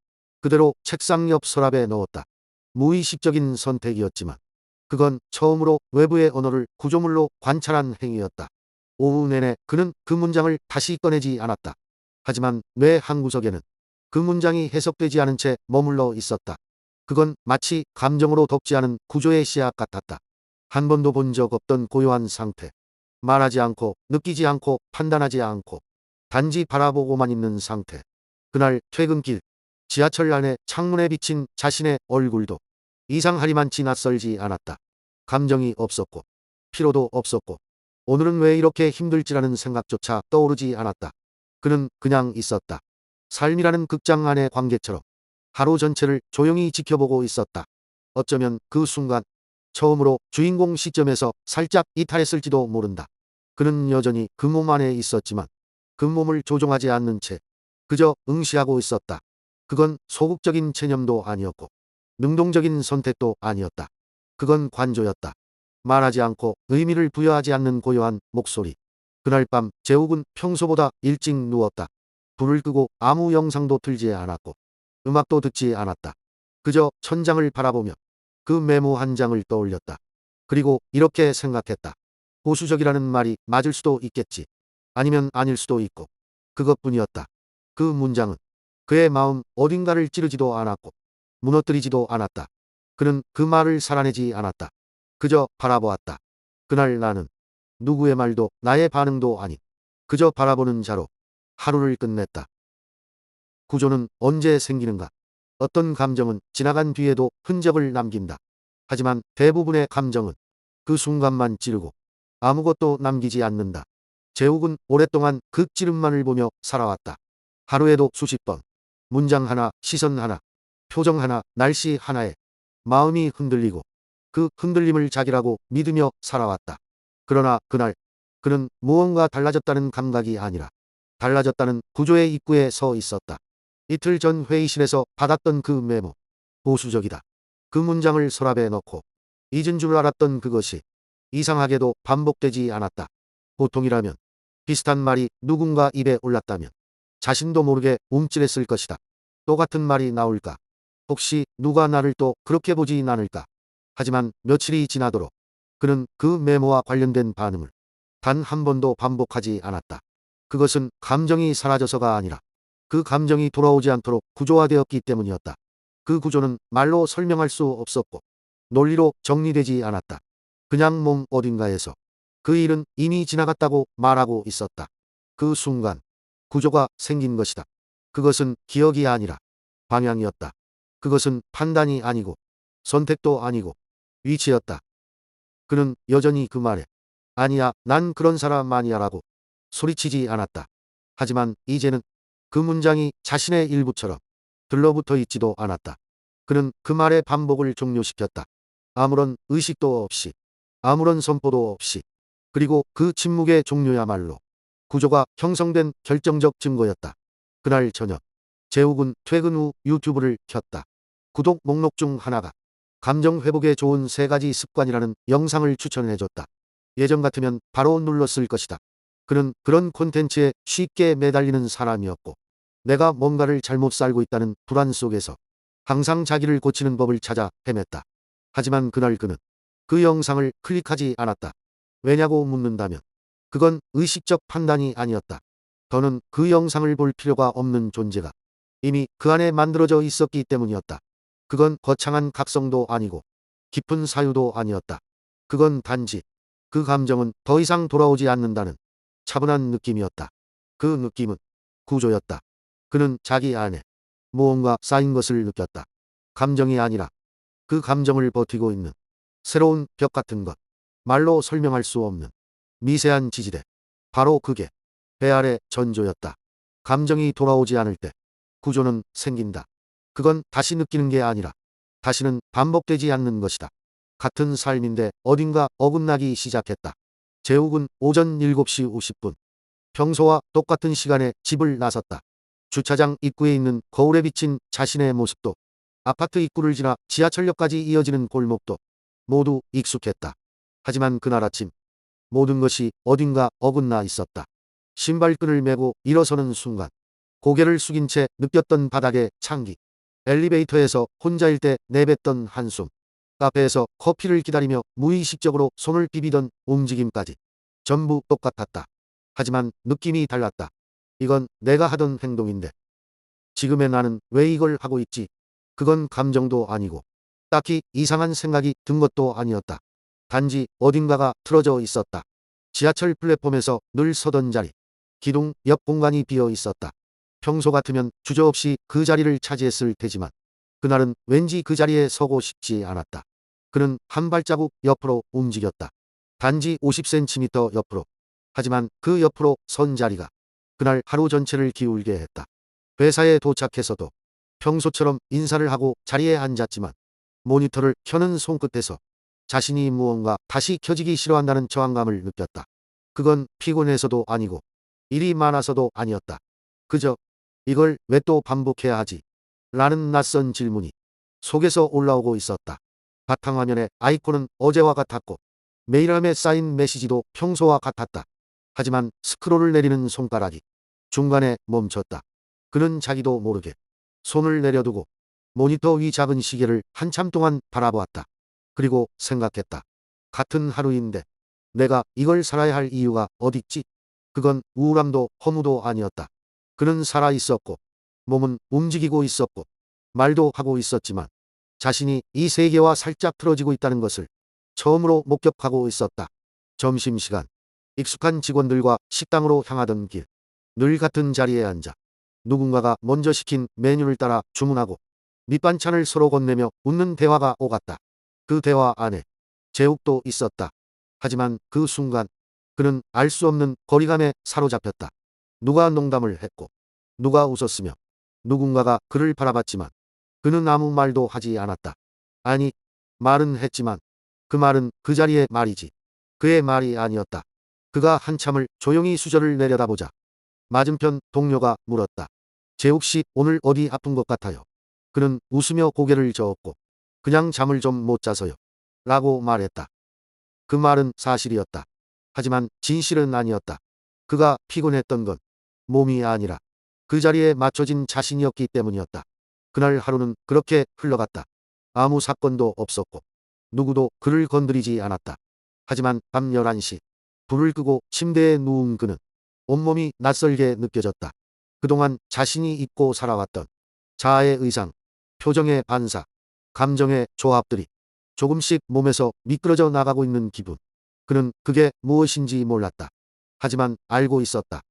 그대로 책상 옆 서랍에 넣었다. 무의식적인 선택이었지만 그건 처음으로 외부의 언어를 구조물로 관찰한 행위였다. 오후 내내 그는 그 문장을 다시 꺼내지 않았다. 하지만 뇌 한구석에는 그 문장이 해석되지 않은 채 머물러 있었다. 그건 마치 감정으로 덮지 않은 구조의 씨앗 같았다. 한 번도 본 적 없던 고요한 상태. 말하지 않고 느끼지 않고 판단하지 않고 단지 바라보고만 있는 상태. 그날 퇴근길 지하철 안에 창문에 비친 자신의 얼굴도 이상하리만치 낯설지 않았다. 감정이 없었고 피로도 없었고 오늘은 왜 이렇게 힘들지라는 생각조차 떠오르지 않았다. 그는 그냥 있었다. 삶이라는 극장 안의 관객처럼 하루 전체를 조용히 지켜보고 있었다. 어쩌면 그 순간 처음으로 주인공 시점에서 살짝 이탈했을지도 모른다. 그는 여전히 그 몸 안에 있었지만 그 몸을 조종하지 않는 채 그저 응시하고 있었다. 그건 소극적인 체념도 아니었고 능동적인 선택도 아니었다. 그건 관조였다. 말하지 않고 의미를 부여하지 않는 고요한 목소리. 그날 밤 재욱은 평소보다 일찍 누웠다. 불을 끄고 아무 영상도 틀지 않았고 음악도 듣지 않았다. 그저 천장을 바라보며 그 메모 한 장을 떠올렸다. 그리고 이렇게 생각했다. 보수적이라는 말이 맞을 수도 있겠지. 아니면 아닐 수도 있고. 그것뿐이었다. 그 문장은 그의 마음 어딘가를 찌르지도 않았고 무너뜨리지도 않았다. 그는 그 말을 살아내지 않았다. 그저 바라보았다. 그날 나는 누구의 말도 나의 반응도 아닌 그저 바라보는 자로 하루를 끝냈다. 구조는 언제 생기는가? 어떤 감정은 지나간 뒤에도 흔적을 남긴다. 하지만 대부분의 감정은 그 순간만 찌르고 아무것도 남기지 않는다. 재욱은 오랫동안 그 찌름만을 보며 살아왔다. 하루에도 수십 번. 문장 하나, 시선 하나, 표정 하나, 날씨 하나에 마음이 흔들리고 그 흔들림을 자기라고 믿으며 살아왔다. 그러나 그날 그는 무언가 달라졌다는 감각이 아니라 달라졌다는 구조의 입구에 서 있었다. 이틀 전 회의실에서 받았던 그 메모. 보수적이다. 그 문장을 서랍에 넣고 잊은 줄 알았던 그것이 이상하게도 반복되지 않았다. 보통이라면 비슷한 말이 누군가 입에 올랐다면 자신도 모르게 움찔했을 것이다. 똑같은 말이 나올까? 혹시 누가 나를 또 그렇게 보지 않을까? 하지만 며칠이 지나도록 그는 그 메모와 관련된 반응을 단 한 번도 반복하지 않았다. 그것은 감정이 사라져서가 아니라 그 감정이 돌아오지 않도록 구조화되었기 때문이었다. 그 구조는 말로 설명할 수 없었고 논리로 정리되지 않았다. 그냥 몸 어딘가에서 그 일은 이미 지나갔다고 말하고 있었다. 그 순간 구조가 생긴 것이다. 그것은 기억이 아니라 방향이었다. 그것은 판단이 아니고 선택도 아니고 위치였다. 그는 여전히 그 말에 아니야, 난 그런 사람 아니야 라고 소리치지 않았다. 하지만 이제는 그 문장이 자신의 일부처럼 들러붙어 있지도 않았다. 그는 그 말의 반복을 종료시켰다. 아무런 의식도 없이, 아무런 선포도 없이. 그리고 그 침묵의 종료야말로 구조가 형성된 결정적 증거였다. 그날 저녁 재욱은 퇴근 후 유튜브를 켰다. 구독 목록 중 하나가 감정 회복에 좋은 3가지 습관이라는 영상을 추천해줬다. 예전 같으면 바로 눌렀을 것이다. 그는 그런 콘텐츠에 쉽게 매달리는 사람이었고 내가 뭔가를 잘못 살고 있다는 불안 속에서 항상 자기를 고치는 법을 찾아 헤맸다. 하지만 그날 그는 그 영상을 클릭하지 않았다. 왜냐고 묻는다면 그건 의식적 판단이 아니었다. 더는 그 영상을 볼 필요가 없는 존재가 이미 그 안에 만들어져 있었기 때문이었다. 그건 거창한 각성도 아니고 깊은 사유도 아니었다. 그건 단지 그 감정은 더 이상 돌아오지 않는다는 차분한 느낌이었다. 그 느낌은 구조였다. 그는 자기 안에 무언가 쌓인 것을 느꼈다. 감정이 아니라 그 감정을 버티고 있는 새로운 벽 같은 것. 말로 설명할 수 없는 미세한 지지대. 바로 그게 배 아래 전조였다. 감정이 돌아오지 않을 때 구조는 생긴다. 그건 다시 느끼는 게 아니라 다시는 반복되지 않는 것이다. 같은 삶인데 어딘가 어긋나기 시작했다. 재욱은 오전 7시 50분. 평소와 똑같은 시간에 집을 나섰다. 주차장 입구에 있는 거울에 비친 자신의 모습도 아파트 입구를 지나 지하철역까지 이어지는 골목도 모두 익숙했다. 하지만 그날 아침 모든 것이 어딘가 어긋나 있었다. 신발끈을 메고 일어서는 순간 고개를 숙인 채 느꼈던 바닥의 찬기. 엘리베이터에서 혼자일 때 내뱉던 한숨. 카페에서 커피를 기다리며 무의식적으로 손을 비비던 움직임까지 전부 똑같았다. 하지만 느낌이 달랐다. 이건 내가 하던 행동인데 지금의 나는 왜 이걸 하고 있지? 그건 감정도 아니고 딱히 이상한 생각이 든 것도 아니었다. 단지 어딘가가 틀어져 있었다. 지하철 플랫폼에서 늘 서던 자리. 기둥 옆 공간이 비어 있었다. 평소 같으면 주저없이 그 자리를 차지했을 테지만 그날은 왠지 그 자리에 서고 싶지 않았다. 그는 한 발자국 옆으로 움직였다. 단지 50cm 옆으로. 하지만 그 옆으로 선 자리가 그날 하루 전체를 기울게 했다. 회사에 도착해서도 평소처럼 인사를 하고 자리에 앉았지만 모니터를 켜는 손끝에서 자신이 무언가 다시 켜지기 싫어한다는 저항감을 느꼈다. 그건 피곤해서도 아니고 일이 많아서도 아니었다. 그저 이걸 왜 또 반복해야 하지? 라는 낯선 질문이 속에서 올라오고 있었다. 바탕화면의 아이콘은 어제와 같았고 메일함에 쌓인 메시지도 평소와 같았다. 하지만 스크롤을 내리는 손가락이 중간에 멈췄다. 그는 자기도 모르게 손을 내려두고 모니터 위 작은 시계를 한참 동안 바라보았다. 그리고 생각했다. 같은 하루인데 내가 이걸 살아야 할 이유가 어딨지? 그건 우울함도 허무도 아니었다. 그는 살아 있었고 몸은 움직이고 있었고 말도 하고 있었지만 자신이 이 세계와 살짝 틀어지고 있다는 것을 처음으로 목격하고 있었다. 점심시간 익숙한 직원들과 식당으로 향하던 길. 늘 같은 자리에 앉아 누군가가 먼저 시킨 메뉴를 따라 주문하고 밑반찬을 서로 건네며 웃는 대화가 오갔다. 그 대화 안에 제욱도 있었다. 하지만 그 순간 그는 알 수 없는 거리감에 사로잡혔다. 누가 농담을 했고 누가 웃었으며 누군가가 그를 바라봤지만 그는 아무 말도 하지 않았다. 아니, 말은 했지만 그 말은 그 자리의 말이지 그의 말이 아니었다. 그가 한참을 조용히 수저를 내려다보자 맞은편 동료가 물었다. 재욱씨 오늘 어디 아픈 것 같아요? 그는 웃으며 고개를 저었고 그냥 잠을 좀 못 자서요. 라고 말했다. 그 말은 사실이었다. 하지만 진실은 아니었다. 그가 피곤했던 건 몸이 아니라 그 자리에 맞춰진 자신이었기 때문이었다. 그날 하루는 그렇게 흘러갔다. 아무 사건도 없었고 누구도 그를 건드리지 않았다. 하지만 밤 11시 불을 끄고 침대에 누운 그는 온몸이 낯설게 느껴졌다. 그동안 자신이 입고 살아왔던 자아의 의상, 표정의 반사, 감정의 조합들이 조금씩 몸에서 미끄러져 나가고 있는 기분. 그는 그게 무엇인지 몰랐다. 하지만 알고 있었다.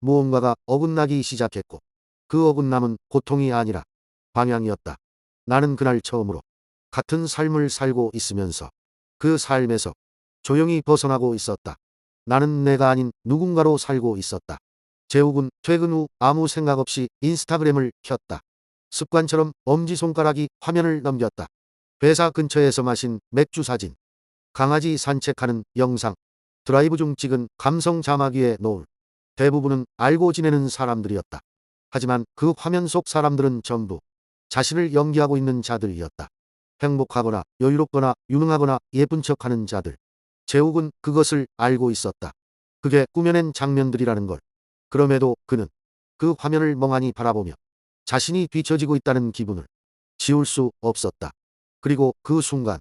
무언가가 어긋나기 시작했고 그 어긋남은 고통이 아니라 방향이었다. 나는 그날 처음으로 같은 삶을 살고 있으면서 그 삶에서 조용히 벗어나고 있었다. 나는 내가 아닌 누군가로 살고 있었다. 재욱은 퇴근 후 아무 생각 없이 인스타그램을 켰다. 습관처럼 엄지손가락이 화면을 넘겼다. 회사 근처에서 마신 맥주 사진, 강아지 산책하는 영상, 드라이브 중 찍은 감성 자막 위의 노을. 대부분은 알고 지내는 사람들이었다. 하지만 그 화면 속 사람들은 전부 자신을 연기하고 있는 자들이었다. 행복하거나 여유롭거나 유능하거나 예쁜 척하는 자들. 재욱은 그것을 알고 있었다. 그게 꾸며낸 장면들이라는 걸. 그럼에도 그는 그 화면을 멍하니 바라보며 자신이 뒤처지고 있다는 기분을 지울 수 없었다. 그리고 그 순간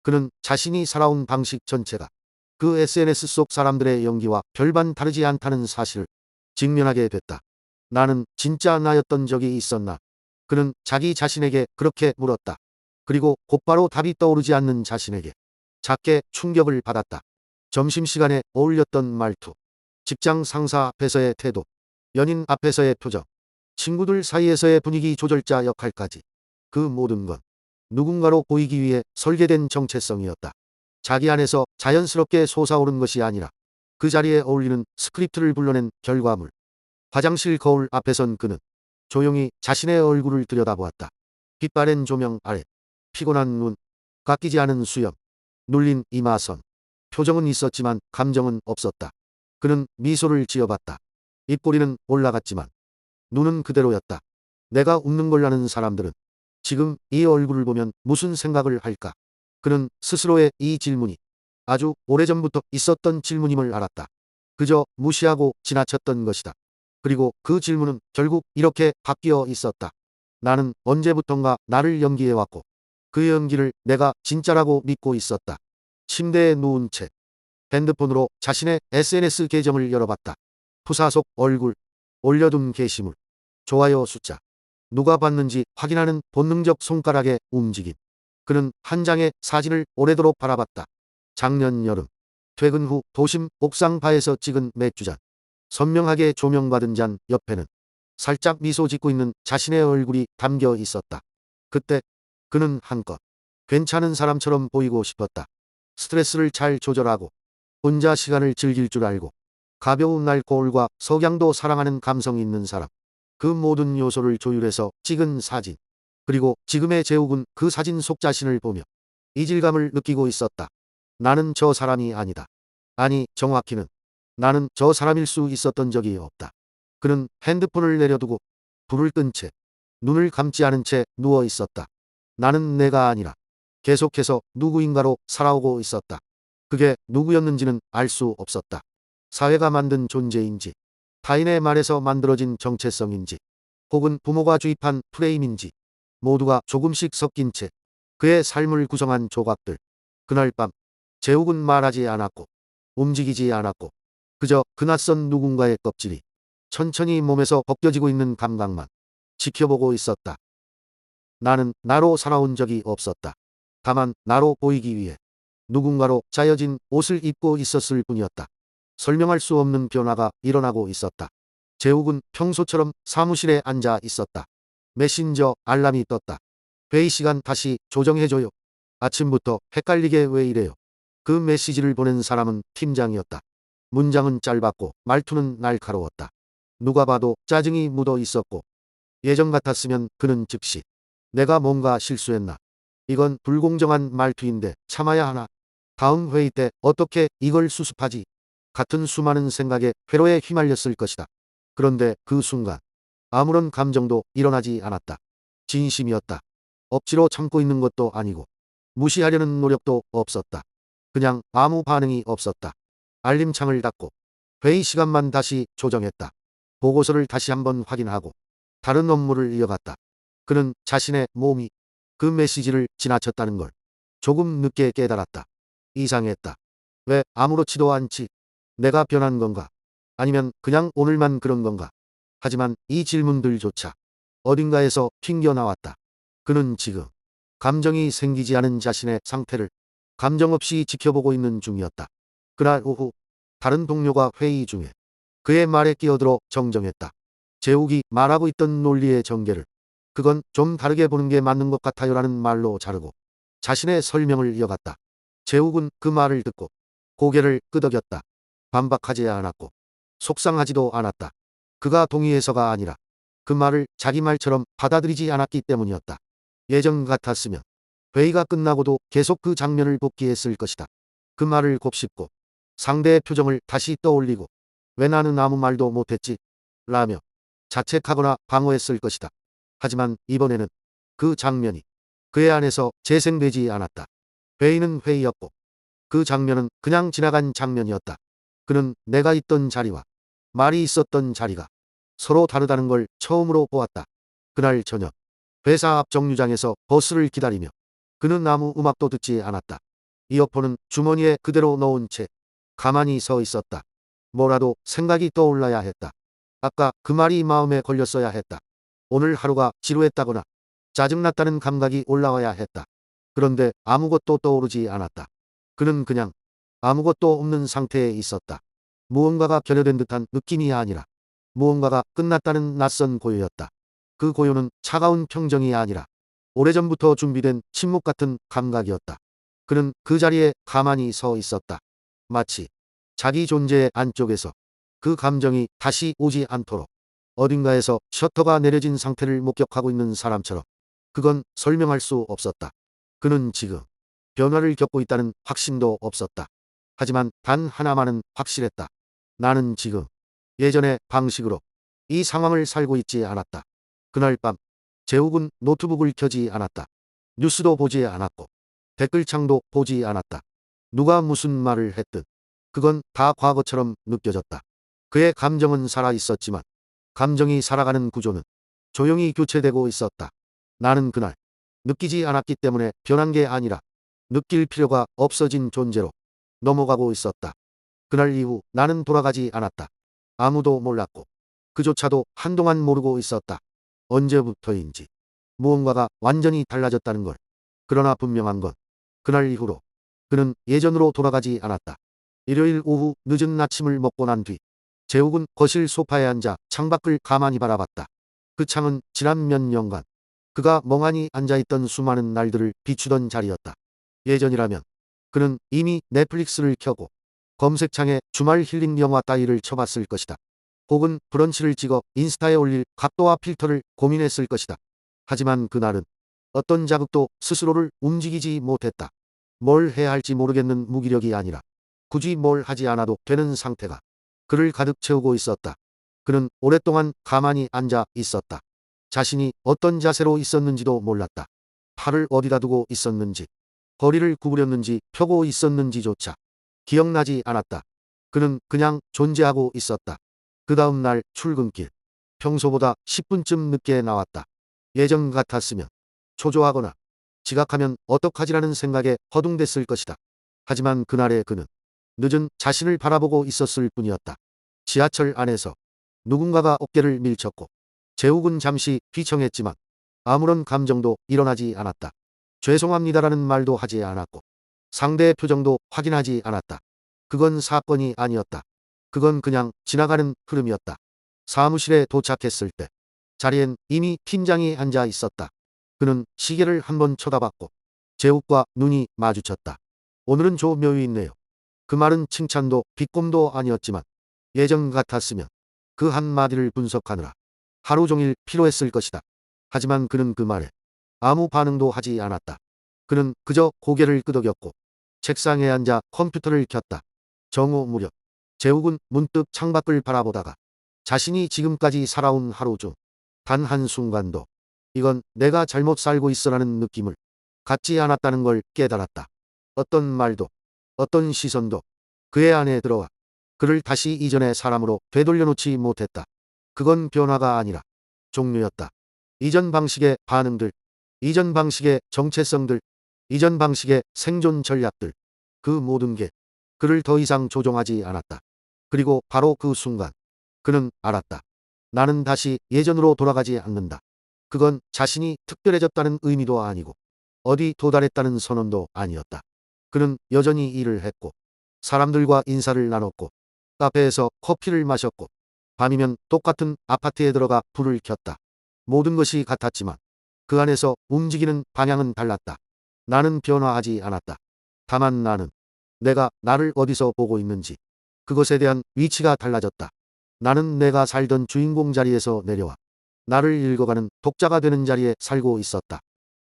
그는 자신이 살아온 방식 전체가 그 SNS 속 사람들의 연기와 별반 다르지 않다는 사실을 직면하게 됐다. 나는 진짜 나였던 적이 있었나? 그는 자기 자신에게 그렇게 물었다. 그리고 곧바로 답이 떠오르지 않는 자신에게 작게 충격을 받았다. 점심시간에 어울렸던 말투, 직장 상사 앞에서의 태도, 연인 앞에서의 표정, 친구들 사이에서의 분위기 조절자 역할까지 그 모든 건 누군가로 보이기 위해 설계된 정체성이었다. 자기 안에서 자연스럽게 솟아오른 것이 아니라 그 자리에 어울리는 스크립트를 불러낸 결과물. 화장실 거울 앞에 선 그는 조용히 자신의 얼굴을 들여다보았다. 빛바랜 조명 아래 피곤한 눈, 깎이지 않은 수염, 눌린 이마선. 표정은 있었지만 감정은 없었다. 그는 미소를 지어봤다. 입꼬리는 올라갔지만 눈은 그대로였다. 내가 웃는 걸 아는 사람들은 지금 이 얼굴을 보면 무슨 생각을 할까? 그는 스스로의 이 질문이 아주 오래전부터 있었던 질문임을 알았다. 그저 무시하고 지나쳤던 것이다. 그리고 그 질문은 결국 이렇게 바뀌어 있었다. 나는 언제부턴가 나를 연기해왔고 그 연기를 내가 진짜라고 믿고 있었다. 침대에 누운 채 핸드폰으로 자신의 SNS 계정을 열어봤다. 푸사 속 얼굴, 올려둔 게시물, 좋아요 숫자, 누가 봤는지 확인하는 본능적 손가락의 움직임. 그는 한 장의 사진을 오래도록 바라봤다. 작년 여름, 퇴근 후 도심 옥상 바에서 찍은 맥주잔. 선명하게 조명받은 잔 옆에는 살짝 미소 짓고 있는 자신의 얼굴이 담겨 있었다. 그때 그는 한껏 괜찮은 사람처럼 보이고 싶었다. 스트레스를 잘 조절하고 혼자 시간을 즐길 줄 알고 가벼운 알코올과 석양도 사랑하는 감성이 있는 사람. 그 모든 요소를 조율해서 찍은 사진. 그리고 지금의 재욱은 그 사진 속 자신을 보며 이질감을 느끼고 있었다. 나는 저 사람이 아니다. 아니, 정확히는 나는 저 사람일 수 있었던 적이 없다. 그는 핸드폰을 내려두고 불을 끈 채 눈을 감지 않은 채 누워 있었다. 나는 내가 아니라 계속해서 누구인가로 살아오고 있었다. 그게 누구였는지는 알 수 없었다. 사회가 만든 존재인지, 타인의 말에서 만들어진 정체성인지, 혹은 부모가 주입한 프레임인지, 모두가 조금씩 섞인 채 그의 삶을 구성한 조각들. 그날 밤 재욱은 말하지 않았고 움직이지 않았고 그저 그 낯선 누군가의 껍질이 천천히 몸에서 벗겨지고 있는 감각만 지켜보고 있었다. 나는 나로 살아온 적이 없었다. 다만 나로 보이기 위해 누군가로 짜여진 옷을 입고 있었을 뿐이었다. 설명할 수 없는 변화가 일어나고 있었다. 재욱은 평소처럼 사무실에 앉아 있었다. 메신저 알람이 떴다. 회의 시간 다시 조정해줘요. 아침부터 헷갈리게 왜 이래요. 그 메시지를 보낸 사람은 팀장이었다. 문장은 짧았고 말투는 날카로웠다. 누가 봐도 짜증이 묻어 있었고 예전 같았으면 그는 즉시 내가 뭔가 실수했나. 이건 불공정한 말투인데 참아야 하나. 다음 회의 때 어떻게 이걸 수습하지. 같은 수많은 생각에 회로에 휘말렸을 것이다. 그런데 그 순간 아무런 감정도 일어나지 않았다. 진심이었다. 억지로 참고 있는 것도 아니고 무시하려는 노력도 없었다. 그냥 아무 반응이 없었다. 알림창을 닫고 회의 시간만 다시 조정했다. 보고서를 다시 한번 확인하고 다른 업무를 이어갔다. 그는 자신의 몸이 그 메시지를 지나쳤다는 걸 조금 늦게 깨달았다. 이상했다. 왜 아무렇지도 않지? 내가 변한 건가? 아니면 그냥 오늘만 그런 건가? 하지만 이 질문들조차 어딘가에서 튕겨나왔다. 그는 지금 감정이 생기지 않은 자신의 상태를 감정 없이 지켜보고 있는 중이었다. 그날 오후 다른 동료가 회의 중에 그의 말에 끼어들어 정정했다. 재욱이 말하고 있던 논리의 전개를 그건 좀 다르게 보는 게 맞는 것 같아요라는 말로 자르고 자신의 설명을 이어갔다. 재욱은 그 말을 듣고 고개를 끄덕였다. 반박하지 않았고 속상하지도 않았다. 그가 동의해서가 아니라 그 말을 자기 말처럼 받아들이지 않았기 때문이었다. 예전 같았으면 회의가 끝나고도 계속 그 장면을 복기했을 것이다. 그 말을 곱씹고 상대의 표정을 다시 떠올리고 왜 나는 아무 말도 못했지? 라며 자책하거나 방어했을 것이다. 하지만 이번에는 그 장면이 그의 안에서 재생되지 않았다. 회의는 회의였고 그 장면은 그냥 지나간 장면이었다. 그는 내가 있던 자리와 말이 있었던 자리가 서로 다르다는 걸 처음으로 보았다. 그날 저녁 회사 앞 정류장에서 버스를 기다리며 그는 아무 음악도 듣지 않았다. 이어폰은 주머니에 그대로 넣은 채 가만히 서 있었다. 뭐라도 생각이 떠올라야 했다. 아까 그 말이 마음에 걸렸어야 했다. 오늘 하루가 지루했다거나 짜증났다는 감각이 올라와야 했다. 그런데 아무것도 떠오르지 않았다. 그는 그냥 아무것도 없는 상태에 있었다. 무언가가 결여된 듯한 느낌이 아니라 무언가가 끝났다는 낯선 고요였다. 그 고요는 차가운 평정이 아니라 오래전부터 준비된 침묵 같은 감각이었다. 그는 그 자리에 가만히 서 있었다. 마치 자기 존재의 안쪽에서 그 감정이 다시 오지 않도록 어딘가에서 셔터가 내려진 상태를 목격하고 있는 사람처럼. 그건 설명할 수 없었다. 그는 지금 변화를 겪고 있다는 확신도 없었다. 하지만 단 하나만은 확실했다. 나는 지금 예전의 방식으로 이 상황을 살고 있지 않았다. 그날 밤 재욱은 노트북을 켜지 않았다. 뉴스도 보지 않았고 댓글창도 보지 않았다. 누가 무슨 말을 했든 그건 다 과거처럼 느껴졌다. 그의 감정은 살아있었지만 감정이 살아가는 구조는 조용히 교체되고 있었다. 나는 그날 느끼지 않았기 때문에 변한 게 아니라 느낄 필요가 없어진 존재로 넘어가고 있었다. 그날 이후 나는 돌아가지 않았다. 아무도 몰랐고 그조차도 한동안 모르고 있었다. 언제부터인지 무언가가 완전히 달라졌다는 걸. 그러나 분명한 건 그날 이후로 그는 예전으로 돌아가지 않았다. 일요일 오후 늦은 아침을 먹고 난 뒤 재욱은 거실 소파에 앉아 창밖을 가만히 바라봤다. 그 창은 지난 몇 년간 그가 멍하니 앉아있던 수많은 날들을 비추던 자리였다. 예전이라면 그는 이미 넷플릭스를 켜고 검색창에 주말 힐링 영화 따위를 쳐봤을 것이다. 혹은 브런치를 찍어 인스타에 올릴 각도와 필터를 고민했을 것이다. 하지만 그날은 어떤 자극도 스스로를 움직이지 못했다. 뭘 해야 할지 모르겠는 무기력이 아니라 굳이 뭘 하지 않아도 되는 상태가 그를 가득 채우고 있었다. 그는 오랫동안 가만히 앉아 있었다. 자신이 어떤 자세로 있었는지도 몰랐다. 팔을 어디다 두고 있었는지, 허리를 구부렸는지 펴고 있었는지조차 기억나지 않았다. 그는 그냥 존재하고 있었다. 그 다음 날 출근길, 평소보다 10분쯤 늦게 나왔다. 예전 같았으면 초조하거나 지각하면 어떡하지라는 생각에 허둥댔을 것이다. 하지만 그날의 그는 늦은 자신을 바라보고 있었을 뿐이었다. 지하철 안에서 누군가가 어깨를 밀쳤고 재욱은 잠시 휘청했지만 아무런 감정도 일어나지 않았다. 죄송합니다라는 말도 하지 않았고 상대의 표정도 확인하지 않았다. 그건 사건이 아니었다. 그건 그냥 지나가는 흐름이었다. 사무실에 도착했을 때 자리엔 이미 팀장이 앉아 있었다. 그는 시계를 한번 쳐다봤고 재욱과 눈이 마주쳤다. 오늘은 좀 여유 있네요. 그 말은 칭찬도 비꼼도 아니었지만 예전 같았으면 그 한마디를 분석하느라 하루 종일 피로했을 것이다. 하지만 그는 그 말에 아무 반응도 하지 않았다. 그는 그저 고개를 끄덕였고 책상에 앉아 컴퓨터를 켰다. 정오 무렵 재욱은 문득 창밖을 바라보다가 자신이 지금까지 살아온 하루 중 단 한순간도 이건 내가 잘못 살고 있어라는 느낌을 갖지 않았다는 걸 깨달았다. 어떤 말도 어떤 시선도 그의 안에 들어와 그를 다시 이전의 사람으로 되돌려놓지 못했다. 그건 변화가 아니라 종류였다. 이전 방식의 반응들, 이전 방식의 정체성들, 이전 방식의 생존 전략들, 그 모든 게 그를 더 이상 조종하지 않았다. 그리고 바로 그 순간 그는 알았다. 나는 다시 예전으로 돌아가지 않는다. 그건 자신이 특별해졌다는 의미도 아니고 어디 도달했다는 선언도 아니었다. 그는 여전히 일을 했고 사람들과 인사를 나눴고 카페에서 커피를 마셨고 밤이면 똑같은 아파트에 들어가 불을 켰다. 모든 것이 같았지만 그 안에서 움직이는 방향은 달랐다. 나는 변화하지 않았다. 다만 나는 내가 나를 어디서 보고 있는지 그것에 대한 위치가 달라졌다. 나는 내가 살던 주인공 자리에서 내려와 나를 읽어가는 독자가 되는 자리에 살고 있었다.